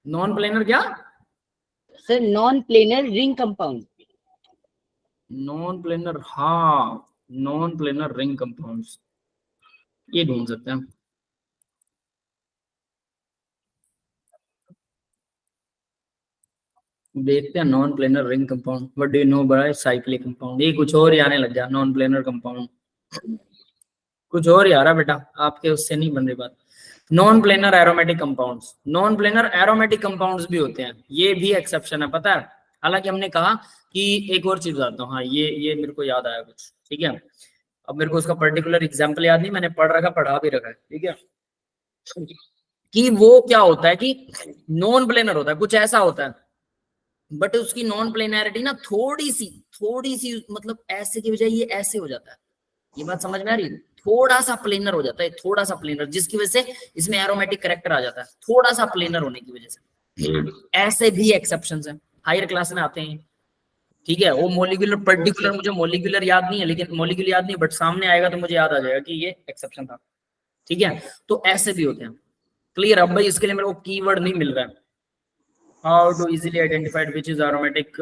Non planar क्या? Sir non planar ring compound. Non planar, हाँ नॉन प्लेनर रिंग कंपाउंड्स, ये ढूंढ सकते हैं। देखते हैं non planar ring compound. What do you know by cyclic compound? ये कुछ और ही आने लग गया। नॉन प्लेनर कंपाउंड कुछ और ही आ रहा बेटा, आपके उससे नहीं बन रही बात। Non planar aromatic compounds, non planar aromatic compounds भी होते हैं, ये भी एक्सेप्शन है पता है। हालांकि हमने कहा कि एक और चीज बताता हूँ। हाँ ये मेरे को याद आया कुछ। ठीक है, अब मेरे को उसका पर्टिकुलर एग्जाम्पल याद नहीं, मैंने पढ़ रखा, पढ़ा भी रखा है। ठीक है, कि वो क्या होता है कि नॉन प्लेनर होता है, कुछ ऐसा होता है, बट उसकी नॉन प्लेनैरिटी ना थोड़ी सी मतलब ऐसे की बजाय ये ऐसे हो जाता है। ये बात समझ में आ रही है? थोड़ा सा प्लेनर हो जाता है, थोड़ा सा प्लेनर, जिसकी वजह से इसमें एरोमेटिक कैरेक्टर आ जाता है, थोड़ा सा प्लेनर होने की वजह से। ऐसे भी एक्सेप्शंस हैं, हायर क्लास में आते हैं। ठीक है, वो मॉलिक्यूलर पर्टिकुलर, मुझे मॉलिक्यूलर याद नहीं है, लेकिन मॉलिक्यूलर याद नहीं, बट सामने आएगा तो मुझे याद आ जाएगा कि ये एक्सेप्शन था। ठीक है, तो ऐसे भी होते हैं। क्लियर? अब भाई इसके लिए मेरे को कीवर्ड नहीं मिल रहा है। How to easily identified which is aromatic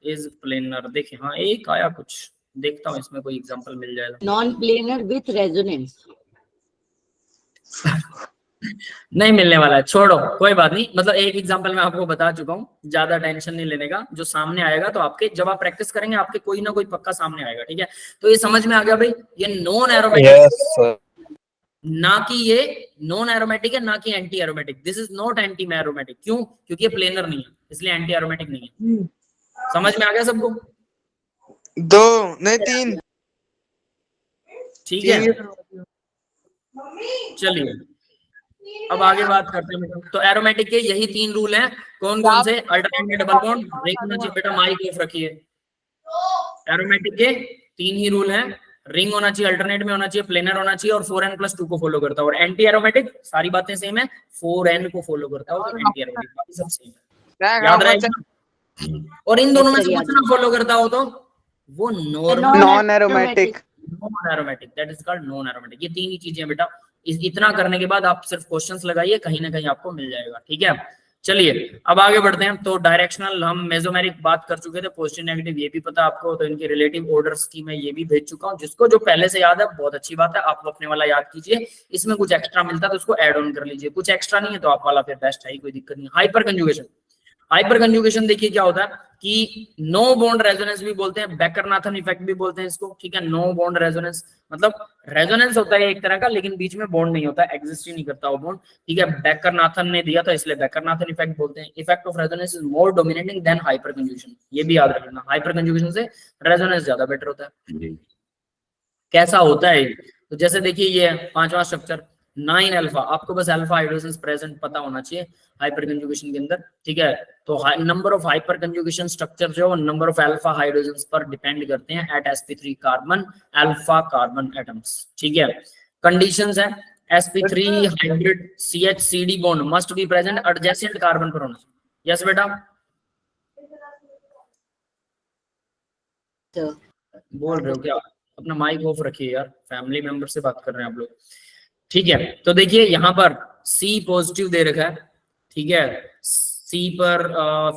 is planar. देखिए हाँ एक आया कुछ, देखता हूँ इसमें कोई एग्जांपल मिल जाएगा। Non planar with resonance. नहीं मिलने वाला है, छोड़ो कोई बात नहीं। मतलब एक एग्जांपल मैं आपको बता चुका हूँ, ज्यादा टेंशन नहीं लेने का। जो सामने आएगा तो आपके, जब आप प्रैक्टिस करेंगे आपके कोई ना कोई पक्का सामने आएगा। ठीक है, तो ये समझ में आ गया भाई, ये नॉन एरोमेटिक, यस सर। ना कि ये नॉन एरोमेटिक है, ना कि anti aromatic. This is not anti aromatic. क्यों? क्योंकि ये प्लेनर नहीं है, इसलिए एंटी एरोमेटिक नहीं है। समझ में आ गया सबको? 2 नहीं 3। ठीक है, चलिए अब आगे बात करते हैं बेटा। तो एरोमेटिक के यही 3 रूल हैं। कौन कौन से? अल्टरनेट में डबल बॉन्ड, रिंग होना चाहिए बेटा, माइक ऑफ रखिए। एरोमेटिक के 3 ही रूल हैं, रिंग होना चाहिए, अल्टरनेट में होना चाहिए, प्लेनर होना चाहिए और 4n+2 को फॉलो करता है। और एंटी एरोमेटिक सारी बातें सेम है, 4n को फॉलो करता है और एंटी एरोमेटिक बाकी सब सेम है, याद रहेगा। और इन दोनों में से कुछ ना फॉलो करता हो तो वो non aromatic, non aromatic, that is called non aromatic. ये 3 ही चीजें बेटा। इतना करने के बाद आप सिर्फ क्वेश्चंस लगाइए, कहीं ना कहीं आपको मिल जाएगा, ठीक है। चलिए अब आगे बढ़ते हैं। तो डायरेक्शनल हम मेसोमेरिक बात कर चुके थे, पॉजिटिव नेगेटिव ये भी पता आपको, तो इनके रिलेटिव ऑर्डर्स की मैं ये भी भेज चुका हूँ। जिसको जो पहले से याद है बहुत अच्छी बात है, आप अपने वाला याद कीजिए। इसमें कुछ एक्स्ट्रा मिलता है तो उसको ऐड ऑन कर लीजिए, कुछ एक्स्ट्रा नहीं है तो आप वाला फिर बेस्ट है, कोई दिक्कत नहीं। हाइपर कंजुगेशन, हाइपर कंजुगेशन देखिए क्या होता है कि नो बॉन्ड रेजोनेंस भी बोलते हैं, बैकर-नाथन इफेक्ट भी बोलते हैं इसको, ठीक है। नो बॉन्ड रेजोनेंस मतलब रेजोनेंस होता है एक तरह का, लेकिन बीच में बॉन्ड नहीं होता, एग्जिस्ट ही नहीं करता वो बॉन्ड, ठीक है। बैकर-नाथन ने दिया था इसलिए बैकर-नाथन इफेक्ट बोलते हैं। Effect of resonance is more dominating than hyperconjugation, ये भी याद रखना, हाइपर कंजुगेशन से रेजोनेंस ज्यादा बेटर होता है। कैसा होता है? तो जैसे देखिए ये 5वां स्ट्रक्चर 9 अल्फा, आपको बस अल्फा हाइड्रोजन प्रेजेंट पता होना चाहिए हाइपर कंजुगेशन के अंदर, ठीक है। तो number of hyper conjugation structure जो नंबर ऑफ अल्फा हाइड्रोजन पर डिपेंड करते हैं at sp3 carbon alpha carbon atoms, ठीक है। कंडीशंस है sp3 hybrid CH-CD bond must be present adjacent carbon पर होना चाहिए। यस बेटा तो बोल रहे हो क्या? अपना माइक ऑफ रखिए यार, फैमिली मेंबर से बात कर रहे हैं आप लोग, ठीक है। तो देखिए यहाँ पर C पॉजिटिव दे रखा है, ठीक है। C पर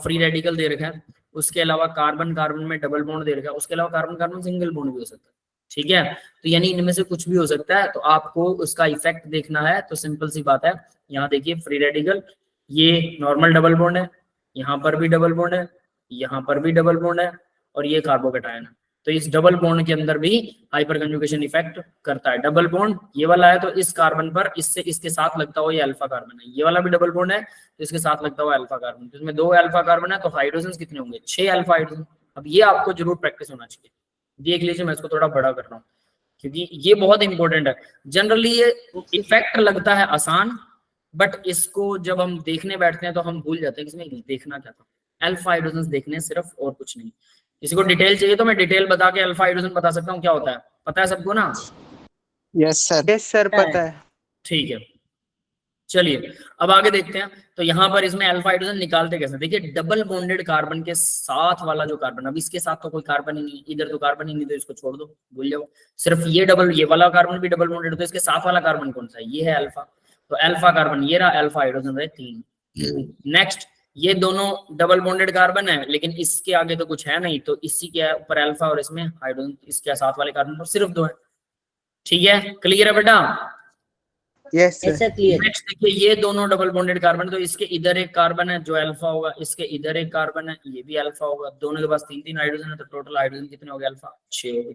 फ्री रेडिकल दे रखा है, उसके अलावा कार्बन कार्बन में डबल बॉन्ड दे रखा है, उसके अलावा कार्बन कार्बन सिंगल बॉन्ड भी हो सकता है, ठीक है। तो यानी इनमें से कुछ भी हो सकता है, तो आपको उसका इफेक्ट देखना है। तो सिंपल सी बात है, यहाँ देखिए फ्री रेडिकल, ये नॉर्मल डबल बॉन्ड है, यहाँ पर भी डबल बॉन्ड है, यहाँ पर भी डबल बॉन्ड है और ये कार्बोकैटायन है। तो इस डबल बॉन्ड के अंदर भी हाइपर कंजुगेशन इफेक्ट करता है। डबल बॉन्ड ये वाला है तो इस कार्बन पर इससे इसके साथ लगता हुआ ये अल्फा कार्बन है, ये वाला भी डबल बॉन्ड है तो इसके साथ लगता हुआ अल्फा कार्बन, तो इसमें 2 अल्फा कार्बन है तो हाइड्रोजन कितने होंगे? 6 अल्फा हाइड्रोजन। अब ये आपको जरूर प्रैक्टिस होना चाहिए, देख लीजिए, मैं इसको थोड़ा बड़ा कर रहा हूँ क्योंकि ये बहुत इंपॉर्टेंट है। जनरली ये इफेक्ट लगता है आसान, बट इसको जब हम देखने बैठते हैं तो हम भूल जाते हैं कि इसमें देखना क्या था। अल्फा हाइड्रोजन देखने सिर्फ, और कुछ नहीं। किसी को डिटेल चाहिए तो मैं डिटेल बता के अल्फा हाइड्रोजन बता सकता हूँ क्या होता है, पता है सबको ना? यस सर पता है। ठीक है, चलिए अब आगे देखते हैं। तो यहाँ पर इसमें अल्फा हाइड्रोजन निकालते कैसे? देखिए डबल बॉन्डेड कार्बन के साथ वाला जो कार्बन, अब इसके साथ तो कोई कार्बन ही नहीं, इधर तो कार्बन ही नहीं, तो इसको छोड़ दो, भूल जाओ। सिर्फ ये वाला कार्बन भी डबल बॉन्डेड, तो इसके साथ वाला कार्बन कौन सा है? ये है अल्फा, तो अल्फा कार्बन ये रहा, अल्फा हाइड्रोजन रहे 3। नेक्स्ट ये दोनों डबल बॉन्डेड कार्बन है, लेकिन इसके आगे तो कुछ है नहीं, तो इसी के ऊपर अल्फा और इसमें हाइड्रोजन, इसके साथ वाले कार्बन पर सिर्फ 2 है, ठीक है। क्लियर है बेटा? यस ऐसा क्लियर। नेक्स्ट देखिए ये दोनों डबल बॉन्डेड कार्बन, तो इसके इधर एक कार्बन है जो अल्फा होगा, इसके इधर एक कार्बन है ये भी अल्फा होगा, दोनों के पास 3 हाइड्रोजन है, तो टोटल हाइड्रोजन कितने हो गए? अल्फा 6 हो गए।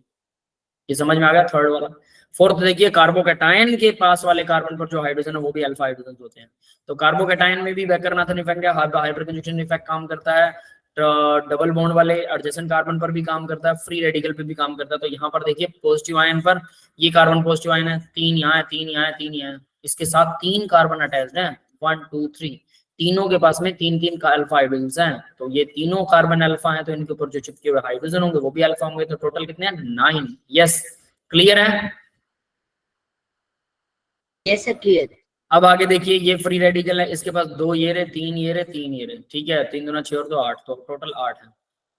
ये समझ में आ गया? थर्ड वाला। फोर्थ देखिए कार्बोकैटायन के पास वाले कार्बन पर जो हाइड्रोजन है वो भी अल्फा हाइड्रोजन होते हैं, तो कार्बोकैटायन में भी बैकर-नाथन इफेक्ट है, हाइपर कंजुगेशन इफेक्ट काम करता है, डबल बॉन्ड वाले एडजेसेंट कार्बन पर भी काम करता है, फ्री रेडिकल पे भी काम करता है। तो यहाँ पर देखिए पॉजिटिव आयन पर ये कार्बन पॉजिटिव आयन है, 3 यहाँ है, 3 यहाँ है, 3 यहाँ है, इसके साथ 3 कार्बन अटैच्ड हैं, 1 2 3, तीनों के पास में 3 का अल्फा हाइड्रोजन हैं, तो ये तीनों कार्बन अल्फा हैं, तो इनके ऊपर जो चिपके हुए हाइड्रोजन होंगे वो भी अल्फा होंगे, तो टोटल कितने हैं? 9। यस क्लियर है? Yes clear. अब आगे देखिए ये फ्री रेडिकल है, इसके पास 2 ये रहे, 3 ये रहे, 3 ये रहे, ठीक है। 3 दूना 6 और 2 8, तो टोटल 8 है।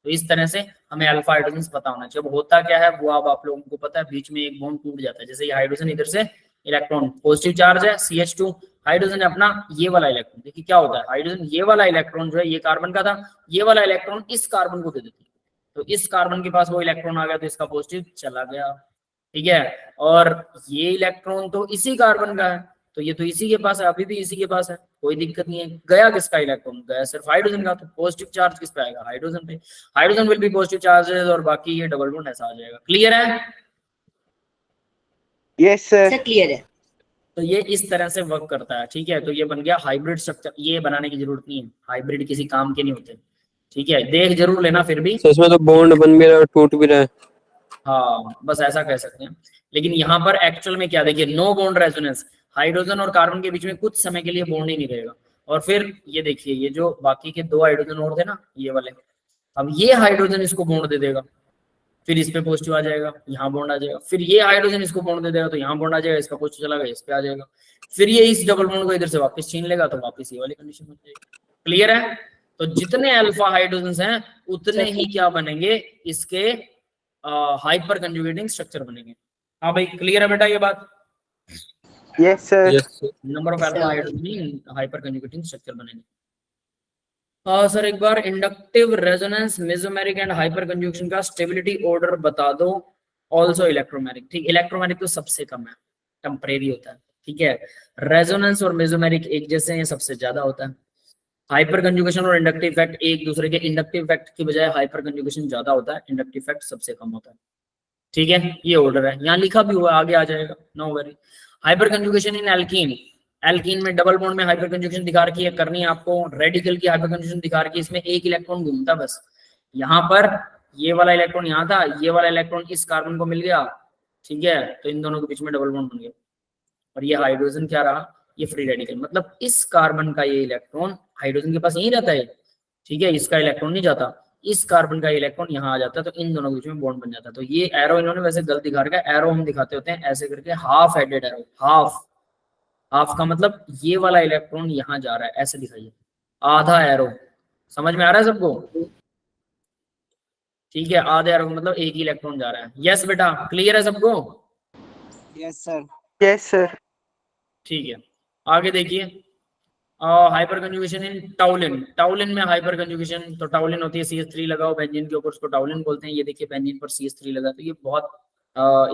तो इस तरह से हमें अल्फा हाइड्रोजन पता होना चाहिए। अब होता क्या है वो अब आप लोगों को पता है, बीच में एक बॉन्ड टूट जाता है, जैसे ये हाइड्रोजन इधर से इलेक्ट्रॉन पॉजिटिव चार्ज है CH2, हाइड्रोजन है अपना ये वाला इलेक्ट्रॉन, देखिए क्या होता है, हाइड्रोजन ये वाला इलेक्ट्रॉन जो है ये कार्बन का था, ये वाला इलेक्ट्रॉन इस कार्बन को दे देती है, तो इस कार्बन के पास वो इलेक्ट्रॉन आ गया तो इसका पॉजिटिव चला गया, ठीक है। और ये इलेक्ट्रॉन तो इसी कार्बन का है, तो ये तो इसी के पास है, अभी भी इसी के पास है, कोई दिक्कत नहीं है। गया किसका इलेक्ट्रॉन? गया सिर्फ हाइड्रोजन का, तो पॉजिटिव चार्ज किस पे आएगा? हाइड्रोजन पे। Hydrogen will be positive charges और बाकी ये डबल बॉन्ड ऐसा आ जाएगा। क्लियर है? यस सर क्लियर है। तो ये इस तरह से वर्क करता है, ठीक है। तो ये बन गया हाइब्रिड स्ट्रक्चर, ये बनाने की जरूरत नहीं है, हाइब्रिड किसी काम के नहीं होते, ठीक है। देख जरूर लेना फिर भी, तो इसमें तो बॉन्ड बन भी रहा है, टूट भी रहा है। हाँ बस ऐसा कह सकते हैं। लेकिन यहाँ पर एक्चुअल में क्या, देखिए नो बॉन्ड रेजोनेंस, हाइड्रोजन और कार्बन के बीच में कुछ समय के लिए बॉन्ड ही नहीं रहेगा। और फिर ये देखिए, ये जो बाकी के 2 हाइड्रोजन और थे ना, ये वाले, अब ये हाइड्रोजन इसको बॉन्ड दे देगा, फिर इस पे पॉजिटिव आ जाएगा, यहाँ बॉन्ड आ जाएगा, फिर ये हाइड्रोजन इसको बॉन्ड दे देगा तो यहाँ बॉन्ड आ जाएगा, इसका पॉजिटिव चला गया, इस पे आ जाएगा, फिर ये इस डबल बॉन्ड को इधर से वापस छीन लेगा तो वापस ये वाली कंडीशन बन जाएगी। क्लियर है? तो जितने अल्फा हाइड्रोजन हैं उतने ही क्या बनेंगे, इसके हाइपर कंजुगेटिंग स्ट्रक्चर बनेंगे। हाँ भाई, क्लियर है बेटा ये बात? Yes sir. Yes number of alpha hydrogen hyper conjugating structure बनेंगे। सर एक बार inductive resonance, mesomeric and hyper conjugation का स्टेबिलिटी ऑर्डर बता दो। ऑल्सो इलेक्ट्रोमैग्नेटिक, ठीक, इलेक्ट्रोमैग्नेटिक तो सबसे कम है, टेम्परेरी होता है, ठीक है। रेजोनेंस और मेसोमेरिक एक जैसे हैं, सबसे ज्यादा होता है। हाइपर कंजुगेशन और इंडक्टिव इफेक्ट एक दूसरे के, इंडक्टिव इफेक्ट की बजाय हाइपर कंजुगेशन ज्यादा होता है, इंडक्टिव इफेक्ट सबसे कम होता है, ठीक है। ये ऑर्डर है, यहाँ लिखा भी हुआ, आगे आ जाएगा, नो वरी। हाइपर कंजुगेशन इन एल्कीन, एल्कीन में डबल बॉन्ड में हाइपर कंजुगेशन दिखा रखी है, करनी है आपको। रेडिकल की हाइपर कंजुगेशन दिखा रखी है, इसमें एक इलेक्ट्रॉन घूमता बस, यहाँ पर ये वाला इलेक्ट्रॉन यहाँ था, ये वाला इलेक्ट्रॉन इस कार्बन को मिल गया, ठीक है, तो इन दोनों के बीच में डबल बॉन्ड बन गया। और ये हाइड्रोजन क्या रहा, ये फ्री रेडिकल, मतलब इस कार्बन का ये इलेक्ट्रॉन हाइड्रोजन के पास यहीं रहता है, ठीक है, इसका इलेक्ट्रॉन नहीं जाता, इस कार्बन का इलेक्ट्रॉन यहाँ आ जाता है, तो इन दोनों के बीच में बॉन्ड बन जाता है। तो ये एरो इन्होंने वैसे गलत दिखा रखा है, एरो हम दिखाते होते हैं ऐसे करके, half headed arrow, half, half का मतलब ये वाला इलेक्ट्रॉन यहाँ जा रहा है, ऐसे दिखाइए, आधा एरो, समझ में आ रहा है सबको? ठीक है, आधा एरो मतलब एक ही इलेक्ट्रॉन जा रहा है। यस बेटा, क्लियर है सबको? Yes sir. Yes sir. ठीक है, आगे देखिए। हाइपर कंजुगेशन इन टाउलिन, टाउलिन में हाइपर कंजुगेशन, तो टाउलिन होती है CH3 लगाओ बेंजीन के ऊपर, उसको टाउलिन बोलते हैं। ये देखिए बेंजीन पर CH3 लगा, तो ये बहुत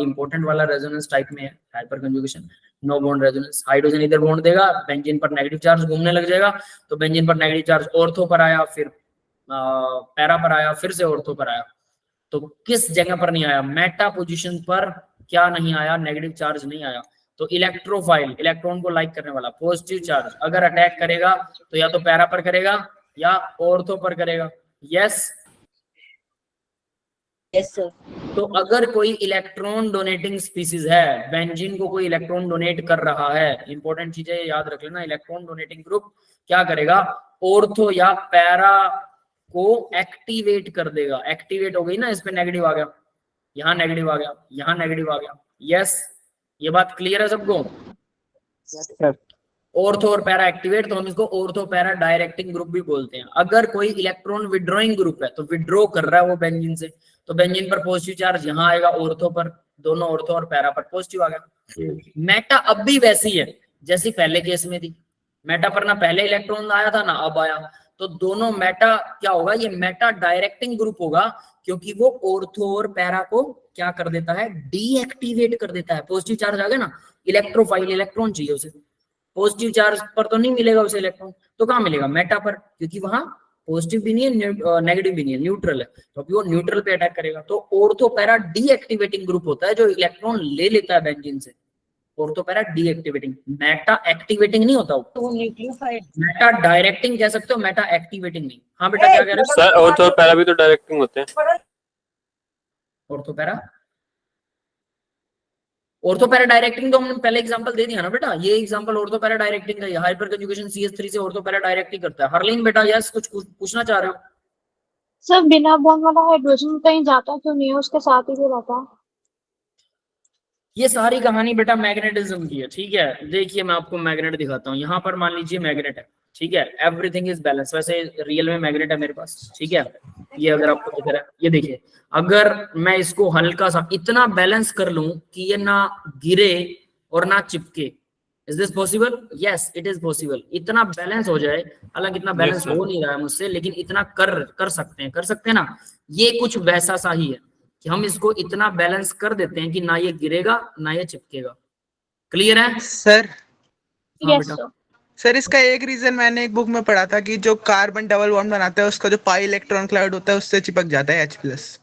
इंपॉर्टेंट वाला रेजोनेंस टाइप में है hyper conjugation, no bond resonance. Hydrogen इधर बॉन्ड देगा, बेंजीन पर नेगेटिव चार्ज घूमने लग जाएगा, तो बेंजीन पर नेगेटिव चार्ज ऑर्थो पर आया, फिर पैरा पर आया, फिर से ऑर्थो पर आया, तो किस जगह पर नहीं आया, मेटा पोजीशन पर क्या नहीं आया, नेगेटिव चार्ज नहीं आया। तो इलेक्ट्रोफाइल, इलेक्ट्रॉन को लाइक करने वाला, पॉजिटिव चार्ज अगर अटैक करेगा तो या तो पैरा पर करेगा या ऑर्थो पर करेगा। Yes yes sir. तो अगर कोई इलेक्ट्रॉन डोनेटिंग स्पीसीज है, बेंजीन को कोई इलेक्ट्रॉन डोनेट कर रहा है, इंपॉर्टेंट चीजें याद रख लेना, इलेक्ट्रॉन डोनेटिंग ग्रुप क्या करेगा, ऑर्थो या पैरा को एक्टिवेट कर देगा। एक्टिवेट हो गई ना, इस पे नेगेटिव आ गया, यहाँ नेगेटिव आ गया, यहाँ नेगेटिव आ गया। यस, ये बात क्लियर है सबको? Yes sir. ऑर्थो और पैरा एक्टिवेट, तो हम इसको ऑर्थो पैरा डायरेक्टिंग ग्रुप भी बोलते हैं। अगर कोई इलेक्ट्रॉन विड्रॉइंग ग्रुप है, तो विड्रॉ कर रहा है वो बेंजीन से, तो बेंजीन पर पॉजिटिव चार्ज यहाँ आएगा, ऑर्थो पर, दोनों ऑर्थो और पैरा पर पॉजिटिव आ गया। मेटा अब भी वैसी है जैसी पहले केस में थी, मेटा पर ना पहले इलेक्ट्रॉन आया था ना अब आया, तो दोनों मेटा क्या होगा, ये मेटा डायरेक्टिंग ग्रुप होगा, क्योंकि वो ऑर्थो और पैरा को क्या कर देता है, डीएक्टिवेट कर देता है। पॉजिटिव चार्ज आ गया ना, इलेक्ट्रोफाइल इलेक्ट्रॉन चाहिए उसे, पॉजिटिव चार्ज पर तो नहीं मिलेगा उसे इलेक्ट्रॉन, तो कहाँ मिलेगा, मेटा पर, क्योंकि वहां पॉजिटिव भी नहीं है नेगेटिव भी नहीं है, न्यूट्रल है, तो अभी वो न्यूट्रल पे अटैक करेगा। तो ऑर्थो पैरा डीएक्टिवेटिंग ग्रुप होता है जो इलेक्ट्रॉन ले लेता है बेंजीन से, ortho para deactivating, Meta activating नहीं होता, तो वो न्यूक्लियोफाइल, मेटा डायरेक्टिंग कह सकते हो, मेटा एक्टिवेटिंग नहीं। हाँ बेटा क्या कह रहे हो? सर ऑर्थो और पैरा भी तो डायरेक्टिंग होते हैं। Ortho para, ortho para directing तो हमने पहले एग्जांपल दे दिया ना बेटा, ये एग्जांपल ऑर्थो पैरा डायरेक्टिंग का है, हाइपर कंजुगेशन CH3 से ऑर्थो पैरा डायरेक्टिंग करता है। हरलीन बेटा यस, कुछ पूछना चाह रहे हो? सर बिना बॉन्ड वाला हाइड्रोजन कहीं जाता क्यों नहीं है, उसके साथ ही तो रहता है। ये सारी कहानी बेटा मैग्नेटिज्म की है, ठीक है। देखिए मैं आपको मैग्नेट दिखाता हूँ, यहाँ पर मान लीजिए मैग्नेट है, ठीक है, एवरीथिंग इज बैलेंस, वैसे रियल में मैग्नेट है मेरे पास, ठीक है। ये अगर आपको दिख रहा है, ये देखिए, अगर मैं इसको हल्का सा इतना बैलेंस कर लूं कि ये ना गिरे और ना चिपके, is this possible? Yes it is possible. इतना बैलेंस हो जाए, हालांकि इतना बैलेंस हो नहीं रहा है मुझसे, लेकिन इतना कर सकते हैं ना। ये कुछ वैसा सा ही है कि हम इसको इतना बैलेंस कर देते हैं कि ना ये गिरेगा ना ये चिपकेगा। क्लियर है सर? हाँ यस बेटा। सर। सर इसका एक रीजन मैंने एक बुक में पढ़ा था कि जो कार्बन डबल बॉन्ड बनाता है उसका जो पाई इलेक्ट्रॉन क्लाउड होता है उससे चिपक जाता है H+।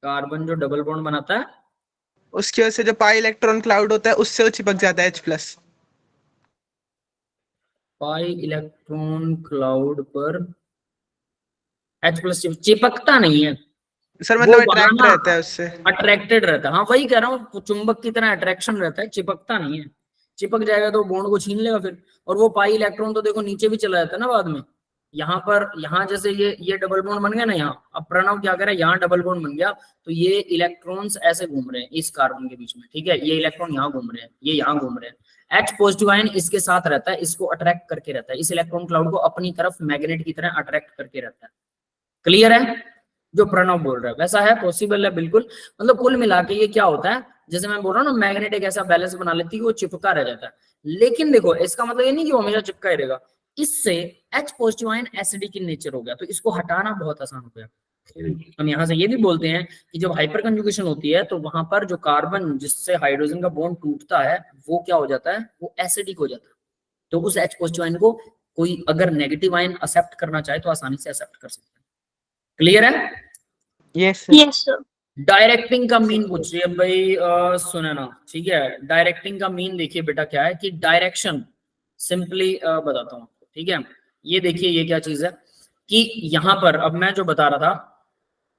कार्बन जो डबल बॉन्ड बनाता है उसकी वजह से जो पाई इलेक्ट्रॉन क्लाउड होता है उससे वो चिपक जाता है H+। पाई इलेक्ट्रॉन क्लाउड पर H+ चिपकता नहीं है सर मतलब वो अट्रैक्ट बनाना- रहता है उससे। अट्रैक्टेड रहता है, हाँ वही कह रहा हूँ, चुंबक की तरह अट्रैक्शन रहता है, चिपकता नहीं है। चिपक जाएगा तो बॉन्ड को छीन लेगा फिर। और वो पाई इलेक्ट्रॉन तो देखो नीचे भी चला जाता है ना बाद में। यहाँ पर, यहाँ जैसे ये डबल बॉन्ड बन गया ना यहाँ, अब प्रणव क्या करे, यहाँ डबल बॉन्ड बन गया तो ये इलेक्ट्रॉन्स ऐसे घूम रहे हैं इस कार्बन के बीच में, ठीक है, ये इलेक्ट्रॉन यहाँ घूम रहे हैं, ये यहाँ घूम रहे हैं। H पॉजिटिव आयन इसके साथ रहता है, इसको अट्रैक्ट करके रहता है, इस इलेक्ट्रॉन क्लाउड को अपनी तरफ मैग्नेट की तरह अट्रैक्ट करके रहता है। क्लियर है? जो प्रणव बोल रहा है वैसा है, पॉसिबल है बिल्कुल। मतलब कुल मिला के ये क्या होता है, जैसे मैं बोल रहा हूँ ना, मैग्नेट एक ऐसा बैलेंस बना लेती है कि वो चिपका रह जाता है। लेकिन देखो इसका मतलब ये नहीं कि वो हमेशा चिपका ही रहेगा। इससे H positive ion acidic in nature हो गया, तो इसको हटाना बहुत आसान हो गया। हम यहाँ से ये भी बोलते हैं कि जब हाइपर कंजुगेशन होती है तो वहां पर जो कार्बन जिससे हाइड्रोजन का बॉन्ड टूटता है वो क्या हो जाता है, वो एसिडिक हो जाता है। तो उस H पॉजिटिव आयन को कोई अगर नेगेटिव आयन एक्सेप्ट करना चाहे तो आसानी से एक्सेप्ट कर सकते हैं। क्लियर है? Yes yes sir. डायरेक्टिंग का मीन पूछ रही है भाई, सुने ना, ठीक है। डायरेक्टिंग का मीन देखिए बेटा क्या है कि डायरेक्शन, सिंपली बताता हूँ, ठीक है। ये देखिए ये क्या चीज है कि यहाँ पर अब मैं जो बता रहा था,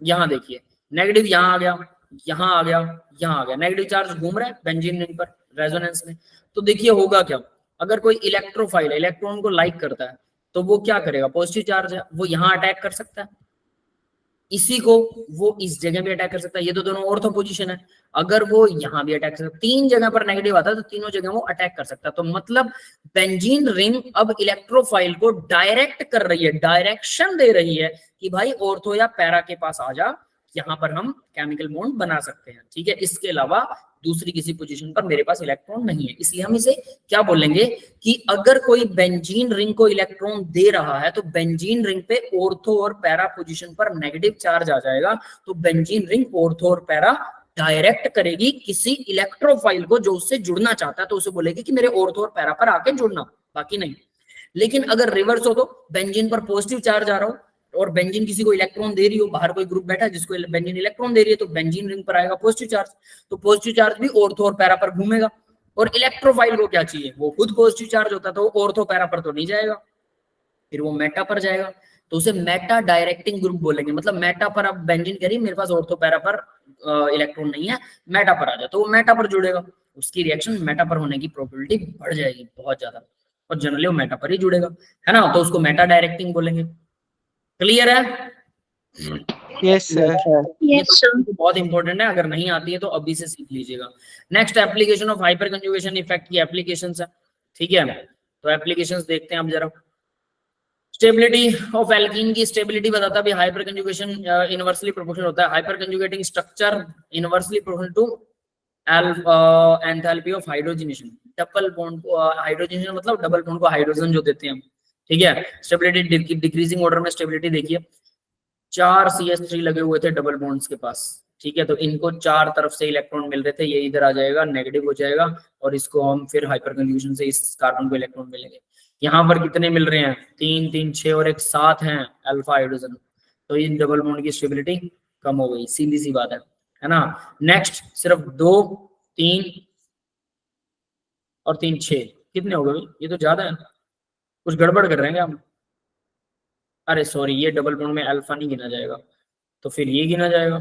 यहाँ देखिए नेगेटिव यहाँ आ गया, यहाँ आ गया, यहाँ आ गया, नेगेटिव चार्ज घूम रहा है बेंजीन रिंग पर रेजोनेंस में। तो देखिए होगा क्या, अगर कोई इलेक्ट्रोफाइल इलेक्ट्रॉन को लाइक करता है तो वो क्या करेगा, पॉजिटिव चार्ज है वो यहाँ अटैक कर सकता है, इसी को वो इस जगह भी अटैक कर सकता है, ये तो दोनों ऑर्थो पोजीशन है। अगर वो यहाँ भी अटैक कर सकता है, तीन जगह पर नेगेटिव आता है तो तीनों जगह वो अटैक कर सकता है। तो मतलब बेंजीन रिंग अब इलेक्ट्रोफाइल को डायरेक्ट कर रही है, डायरेक्शन दे रही है कि भाई ऑर्थो या पैरा के पास आ जा, यहाँ पर हम केमिकल बॉन्ड बना सकते हैं, ठीक है। इसके अलावा दूसरी किसी पोजीशन पर मेरे पास इलेक्ट्रॉन नहीं है, इसलिए हम इसे क्या बोलेंगे कि अगर कोई बेंजीन रिंग को इलेक्ट्रॉन दे रहा है तो बेंजीन रिंग पे ऑर्थो और पैरा पोजीशन पर नेगेटिव चार्ज आ जाएगा, तो बेंजीन रिंग ऑर्थो और पैरा डायरेक्ट करेगी किसी इलेक्ट्रोफाइल को जो उससे जुड़ना चाहता है, तो उसे बोलेगी कि मेरे ऑर्थो और पैरा पर आके जुड़ना, बाकी नहीं। लेकिन अगर रिवर्स हो तो बेंजीन पर पॉजिटिव चार्ज आ रहा हो और बेंजीन किसी को इलेक्ट्रॉन दे रही हो, बाहर कोई ग्रुप बैठा है जिसको बेंजीन इलेक्ट्रॉन दे रही है, तो बेंजीन रिंग पर आएगा पॉजिटिव चार्ज, तो पॉजिटिव चार्ज भी ऑर्थो और पैरा पर घूमेगा। और इलेक्ट्रोफाइल को क्या चाहिए, वो खुद पॉजिटिव चार्ज होता है तो ऑर्थो पैरा पर तो नहीं जाएगा, फिर वो मेटा पर जाएगा, तो उसे मेटा डायरेक्टिंग ग्रुप बोलेंगे। मतलब मेटा पर अब बेंजीन कह रही मेरे पास ऑर्थो पैरा पर इलेक्ट्रॉन नहीं है, मेटा पर आ जाए, तो वो मेटा पर जुड़ेगा, उसकी रिएक्शन मेटा पर होने की प्रोबेबिलिटी बढ़ जाएगी बहुत ज्यादा, और जनरली वो मेटा पर ही जुड़ेगा, है ना, तो उसको मेटा डायरेक्टिंग बोलेंगे। क्लियर है? Yes sir. Yes sir. तो बहुत इंपॉर्टेंट है, अगर नहीं आती है तो अभी से सीख लीजिएगा। Next application of hyper conjugation effect की एप्लीकेशंस है, ठीक है। तो एप्लीकेशंस देखते हैं अब जरा। स्टेबिलिटी ऑफ एल्कीन की स्टेबिलिटी बताता है हाइपर कंजुगेशन इनवर्सली प्रोपोर्शनल होता है, hyper conjugating structure inversely proportional to enthalpy of hydrogenation. Double bond को हाइड्रोजनेशन मतलब डबल बॉन्ड को हाइड्रोजन जो देते हैं हम, ठीक है। स्टेबिलिटी डिक्रीजिंग ऑर्डर में स्टेबिलिटी देखिए, 4 CH3 लगे हुए थे डबल बॉन्ड्स के पास, ठीक है, तो इनको 4 तरफ से इलेक्ट्रॉन मिल रहे थे, ये इधर आ जाएगा नेगेटिव हो जाएगा और इसको हम फिर हाइपर कंजुगेशन से इस कार्बन को इलेक्ट्रॉन मिलेंगे। यहाँ पर कितने मिल रहे हैं, 3 3 6 और एक 7 हैं अल्फा हाइड्रोजन, तो इन डबल बॉन्ड की स्टेबिलिटी कम हो गई, सीधी सी बात है ना। नेक्स्ट सिर्फ 2 3 और 3 6 कितने हो गए, ये तो ज्यादा है, कुछ गड़बड़ कर रहे हैं हम। अरे सॉरी, ये डबल बॉन्ड में अल्फा नहीं गिना जाएगा, तो फिर ये गिना जाएगा,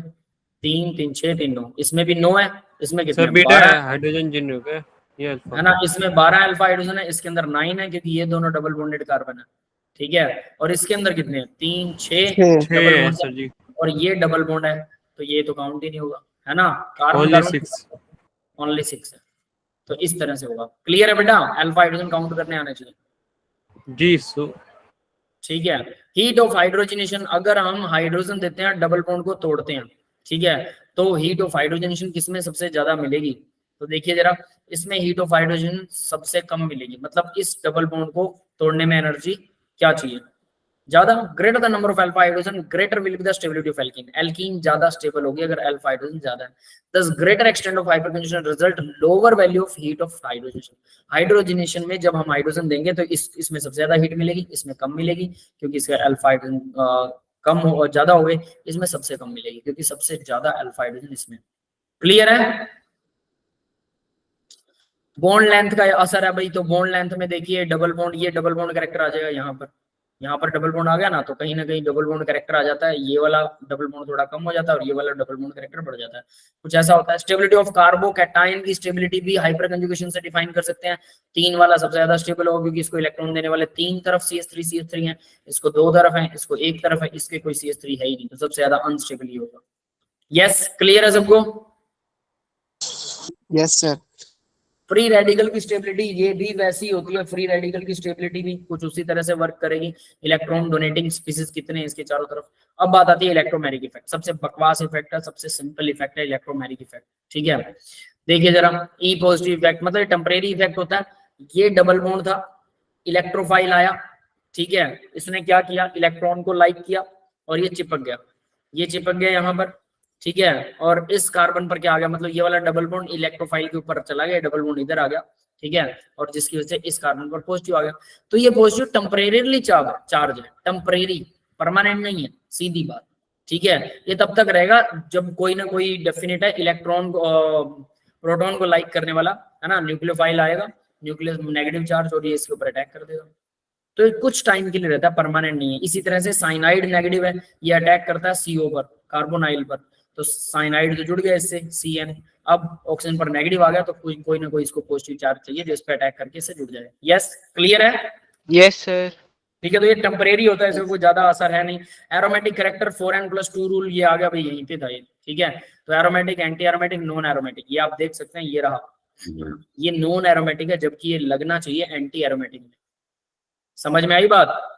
3 3 6 3 9, इसमें भी 9 है, इसमें कितने सर बीटा 12 है, हाइड्रोजन जिन हो गया ये अल्फा है ना, इसमें 12 अल्फा हाइड्रोजन है, इसके अंदर 9 है क्योंकि ये दोनों डबल बॉन्डेड कार्बन है, ठीक है। और इसके अंदर कितने हैं, 3 6 6 डबल है बॉन्ड सर जी, और ये डबल बॉन्ड है, तो ये तो काउंट ही नहीं होगा, है ना। कार्बन ओनली 6 ओनली 6 है, तो इस तरह से होगा। क्लियर है बेटा, अल्फा हाइड्रोजन काउंट करने आने चाहिए, जी। सो ठीक है। हीट ऑफ हाइड्रोजनेशन, अगर हम हाइड्रोजन देते हैं डबल बॉन्ड को तोड़ते हैं, ठीक है, तो हीट ऑफ हाइड्रोजनेशन किसमें सबसे ज्यादा मिलेगी, तो देखिए जरा, इसमें हीट ऑफ हाइड्रोजन सबसे कम मिलेगी, मतलब इस डबल बॉन्ड को तोड़ने में एनर्जी क्या चाहिए, ज्यादा। Greater the number of alpha hydrogen greater will be the stability of alkene, alkene ज्यादा स्टेबल होगी अगर अल्फा हाइड्रोजन ज्यादा है। दस greater extent of hyper conjugation result lower value of heat of hydrogenation, hydrogenation में जब हम हाइड्रोजन देंगे तो इसमें सबसे ज्यादा हीट मिलेगी, इसमें कम मिलेगी क्योंकि इसका अल्फा हाइड्रोजन कम हो और ज्यादा हो गए, इसमें सबसे कम मिलेगी क्योंकि सबसे ज्यादा अल्फा हाइड्रोजन इसमें। क्लियर है? बॉन्ड लेंथ का असर है भाई, तो बॉन्ड लेंथ में देखिए डबल बॉन्ड, ये डबल बॉन्ड कैरेक्टर आ जाएगा यहाँ पर, यहाँ पर डबल बॉन्ड आ गया ना, तो कहीं ना कहीं डबल बॉन्ड कैरेक्टर आ जाता है, ये वाला डबल बॉन्ड थोड़ा कम हो जाता है और ये वाला डबल बॉन्ड कैरेक्टर बढ़ जाता है, कुछ ऐसा होता है। स्टेबिलिटी ऑफ कार्बोकैटायन की स्टेबिलिटी भी हाइपर कंजुगेशन से डिफाइन कर सकते हैं। 3 वाला सबसे ज्यादा स्टेबल होगा क्योंकि इसको इलेक्ट्रॉन देने वाले 3 तरफ CH3 है, इसको 2 तरफ है, इसको 1 तरफ है, इसके कोई CH3 है ही नहीं, तो सबसे ज्यादा अनस्टेबल ही होगा। यस, क्लियर है सबको? Yes sir. फ्री रेडिकल की स्टेबिलिटी ये भी वैसी होती है, फ्री रेडिकल की स्टेबिलिटी भी कुछ उसी तरह से वर्क करेगी। इलेक्ट्रॉन डोनेटिंग स्पीसीज कितने हैं इसके चारों तरफ। अब बात आती है इलेक्ट्रोमैग्नेटिक इफेक्ट, सबसे बकवास इफेक्ट है, सबसे सिंपल इफेक्ट है इलेक्ट्रोमैग्नेटिक इफेक्ट, ठीक है। देखिए जरा, ई पॉजिटिव इफेक्ट मतलब टेम्परेरी इफेक्ट होता है। ये डबल बॉन्ड था, इलेक्ट्रोफाइल आया, ठीक है, इसने क्या किया, इलेक्ट्रॉन को लाइक किया और ये चिपक गया, ये चिपक गया यहाँ पर, ठीक है। और इस कार्बन पर क्या आ गया, मतलब ये वाला डबल बॉन्ड इलेक्ट्रोफाइल के ऊपर चला गया, डबल बॉन्ड इधर आ गया, ठीक है, और जिसकी वजह से इस कार्बन पर पॉजिटिव आ गया। तो ये पॉजिटिव टेम्परेरीली चार्ज है, टेम्परेरी, परमानेंट नहीं है, सीधी बात, ठीक है। ये तब तक रहेगा जब कोई ना कोई डेफिनेट है इलेक्ट्रॉन प्रोटॉन को लाइक करने वाला, है ना, न्यूक्लियोफाइल आएगा, न्यूक्लियस नेगेटिव चार्ज, और ये इसके ऊपर अटैक कर देगा। तो ये कुछ टाइम के लिए रहता है, परमानेंट नहीं है। इसी तरह से साइनाइड नेगेटिव है, ये अटैक करता है CO पर, कार्बोनाइल पर, तो साइनाइड तो जुड़ गया इससे CN, अब ऑक्सीजन पर नेगेटिव आ गया, तो कोई ना कोई इसको पॉजिटिव चार्ज चाहिए जो इस पे अटैक करके इससे जुड़ जाए। यस, क्लियर है? Yes sir. ठीक है, तो ये टेम्परेरी होता है, इसमें कोई ज्यादा असर है नहीं। एरोमेटिक कैरेक्टर 4n+2 रूल ये आ गया भाई, यहीं पे था ये, ठीक है। तो aromatic, anti aromatic, non aromatic, ये आप देख सकते हैं, ये रहा, ये नॉन एरोमेटिक है, जबकि ये लगना चाहिए एंटी एरोमेटिक में। समझ में आई बात?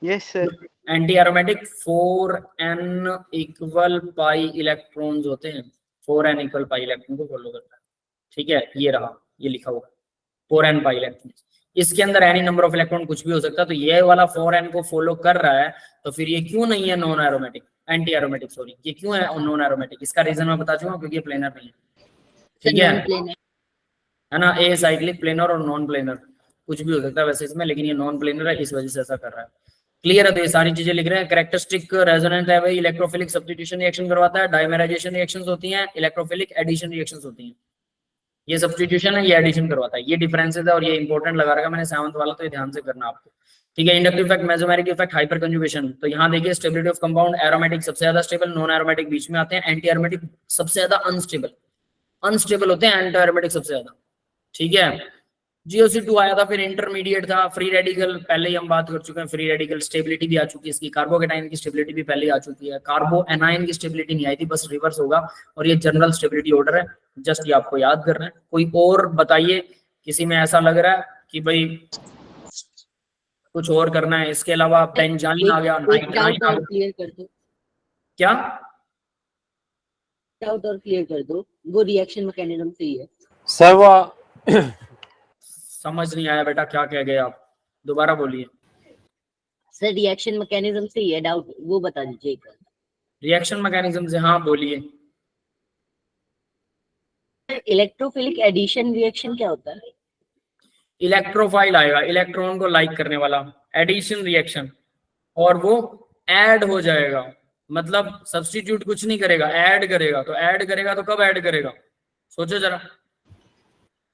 Yes sir. Anti aromatic 4n equal pi electrons होते हैं, 4n इक्वल पाई इलेक्ट्रॉन को फॉलो करता है, ठीक है। ये रहा, ये लिखा हुआ 4n पाई इलेक्ट्रॉन, इसके अंदर एनी नंबर ऑफ इलेक्ट्रॉन कुछ भी हो सकता है, तो ये वाला 4n को फॉलो कर रहा है, तो फिर ये क्यों नहीं है non aromatic, anti aromatic sorry, ये क्यों है नॉन एरोमेटिक? इसका रीजन मैं बता चुका, क्योंकि ये प्लेनर नहीं है, ठीक है ना। ए साइक्लिक, प्लेनर और नॉन प्लेनर कुछ भी हो सकता है वैसे इसमें, लेकिन ये नॉन प्लेनर है, इस वजह से ऐसा कर रहा है। क्लियर है? तो ये सारी चीजें लिख रहे हैं। कैरेक्टरिस्टिक रेजोनेंस है भाई, इलेक्ट्रोफिलिक सब्स्टिट्यूशन रिएक्शन करवाता है, डाइमेराइजेशन रिएक्शंस होती हैं, इलेक्ट्रोफिलिक एडिशन रिएक्शंस होती हैं। ये सब्स्टिट्यूशन है, ये एडिशन करवाता है, ये डिफरेंसेस है, और ये इंपॉर्टेंट लगा रखा मैंने 7th वाला, तो ये ध्यान से करना आपको, ठीक है। Inductive effect, mesomeric effect, hyper conjugation, तो यहाँ देखिए स्टेबिलिटी ऑफ कंपाउंड, एरोमेटिक सबसे ज्यादा स्टेबल, नॉन एरोमेटिक बीच में आते हैं, एंटी एरोमेटिक सबसे ज्यादा अनस्टेबल होते हैं, एंटी एरोमेटिक सबसे ज्यादा, ठीक है। GOC2 आया था, फिर इंटरमीडिएट था। फ्री रेडिकल पहले ही हम बात कर चुके हैं, फ्री रेडिकल स्टेबिलिटी भी आ चुकी है इसकी, कार्बोकैटायन की स्टेबिलिटी भी पहले आ चुकी है, कार्बो एनायन की स्टेबिलिटी नहीं आई थी, बस रिवर्स होगा, और ये जनरल स्टेबिलिटी ऑर्डर है, जस्ट ये आपको याद करना है। कोई और बताइए, किसी में ऐसा लग रहा है कि भाई कुछ और करना है इसके अलावा? बेंजाइन आ गया, नाइट्राइन आ गया, क्लियर कर दो, क्या डाउट और क्लियर कर दो, वो रिएक्शन मैकेनिज्म से ही है सर। वो समझ नहीं आया बेटा, क्या कह गए आप? दोबारा बोलिए। सर, रिएक्शन मैकेनिज्म से ही है, डाउट वो बता दीजिए। रिएक्शन मैकेनिज्म से, हाँ बोलिए। इलेक्ट्रोफिलिक एडिशन रिएक्शन क्या होता है? इलेक्ट्रोफाइल आएगा, इलेक्ट्रॉन को लाइक करने वाला, एडिशन रिएक्शन, और वो ऐड हो जाएगा, मतलब सब्स्टिट्यूट कुछ नहीं करेगा, ऐड करेगा। तो ऐड करेगा तो कब ऐड करेगा, सोचो जरा।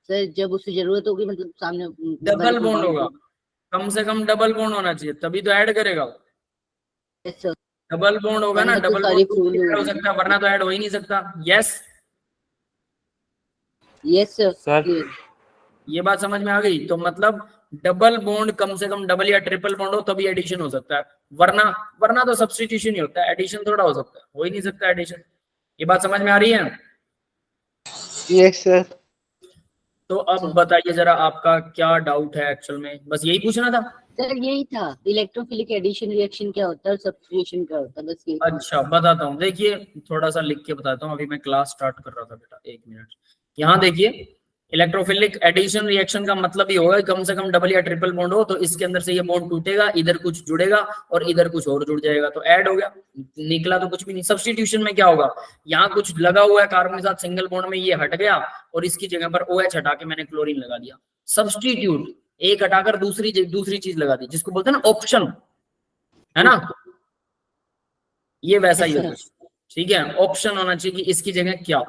सर, जब उसे जरूरत होगी, मतलब सामने डबल बॉन्ड होगा, कम से कम डबल बॉन्ड होना चाहिए, तभी तो ऐड करेगा। डबल बॉन्ड होगा ना, डबल बॉन्ड हो सकता है, वरना तो ऐड हो ही नहीं सकता। Yes yes sir. ये बात समझ में आ गई? तो मतलब डबल बॉन्ड कम से कम डबल या ट्रिपल बॉन्ड हो तभी एडिशन हो सकता है, वरना तो सब्स्टिट्यूशन ही होता है, एडिशन थोड़ा हो सकता है, हो ही नहीं सकता एडिशन। ये बात समझ में आ रही है? Yes sir. तो अब बताइए जरा, आपका क्या डाउट है एक्चुअल में? बस यही पूछना था सर, यही था, इलेक्ट्रोफिलिक एडिशन रिएक्शन क्या होता है, सब्स्टिट्यूशन क्या होता है, बस ये। अच्छा बताता हूँ, देखिए थोड़ा सा लिख के बताता हूँ, अभी मैं क्लास स्टार्ट कर रहा था बेटा, 1 मिनट। यहाँ देखिए, इलेक्ट्रोफिलिक एडिशन रिएक्शन का मतलब ही होगा कम से कम डबल या ट्रिपल बॉन्ड हो, तो इसके अंदर से ये बॉन्ड टूटेगा, इधर कुछ जुड़ेगा और इधर कुछ और जुड़ जाएगा, तो ऐड हो गया, निकला तो कुछ भी नहीं। सब्स्टिट्यूशन में क्या होगा, यहाँ कुछ लगा हुआ है कार्बन के साथ सिंगल बॉन्ड में, ये हट गया और इसकी जगह पर OH हटा के मैंने क्लोरीन लगा दिया। सब्स्टिट्यूट, एक हटाकर दूसरी चीज लगा दी, जिसको बोलते हैं ना ऑप्शन, है ना, ये वैसा ही होता है, ठीक है। ऑप्शन होना चाहिए कि इसकी जगह क्या,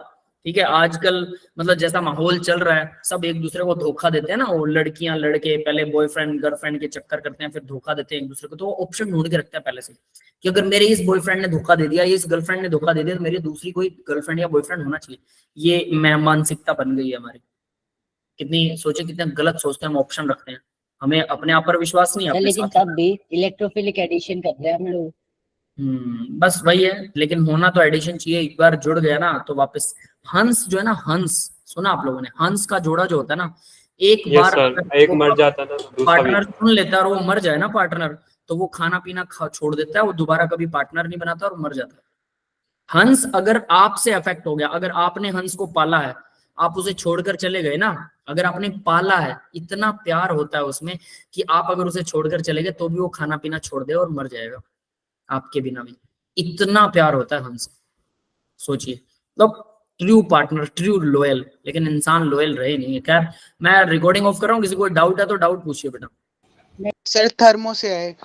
ठीक है, आजकल मतलब जैसा माहौल चल रहा है, सब एक दूसरे को धोखा देते हैं ना, वो लड़कियां लड़के पहले बॉयफ्रेंड गर्लफ्रेंड के चक्कर करते हैं, फिर धोखा देते हैं एक दूसरे को, तो वो ऑप्शन ढूंढ के रखते हैं पहले से कि अगर मेरे इस बॉयफ्रेंड ने धोखा दे दिया, इस गर्लफ्रेंड ने धोखा दे दिया, तो मेरी दूसरी कोई गर्लफ्रेंड या बॉयफ्रेंड होना चाहिए। ये मानसिकता बन गई है हमारी। कितनी सोचे, कितना गलत सोचते हैं हम, ऑप्शन रखते हैं, हमें अपने आप पर विश्वास नहीं है, सर अपने लेकिन साथी तब भी इलेक्ट्रोफिलिक एडिशन कर रहे हैं हम लोग। बस वही है, लेकिन होना तो एडिशन चाहिए, एक बार जुड़ गया ना तो वापस। हंस जो है ना, हंस सुना आप लोगों ने, हंस का जोड़ा जो होता है ना, एक यस बार सर, एक मर जाता ना तो दूसरा भी। पार्टनर चुन लेता है और वो मर जाए ना पार्टनर, तो वो खाना पीना छोड़ देता है, वो दोबारा कभी पार्टनर नहीं बनाता और मर जाता है। हंस अगर आपसे अफेक्ट हो गया, अगर आपने हंस को पाला है, आप उसे छोड़कर चले गए ना, अगर आपने पाला है, इतना प्यार होता है उसमें कि आप अगर उसे छोड़कर चले गए तो भी वो खाना पीना छोड़ दे और मर जाएगा आपके बिना भी, इतना प्यार होता है हमसे। सोचिए, मतलब ट्रू पार्टनर, ट्रू लॉयल, लेकिन इंसान लॉयल रहे नहीं है। खैर, मैं रिकॉर्डिंग ऑफ कर रहा हूँ, किसी को डाउट है तो डाउट पूछिए बेटा। सर थर्मो से है।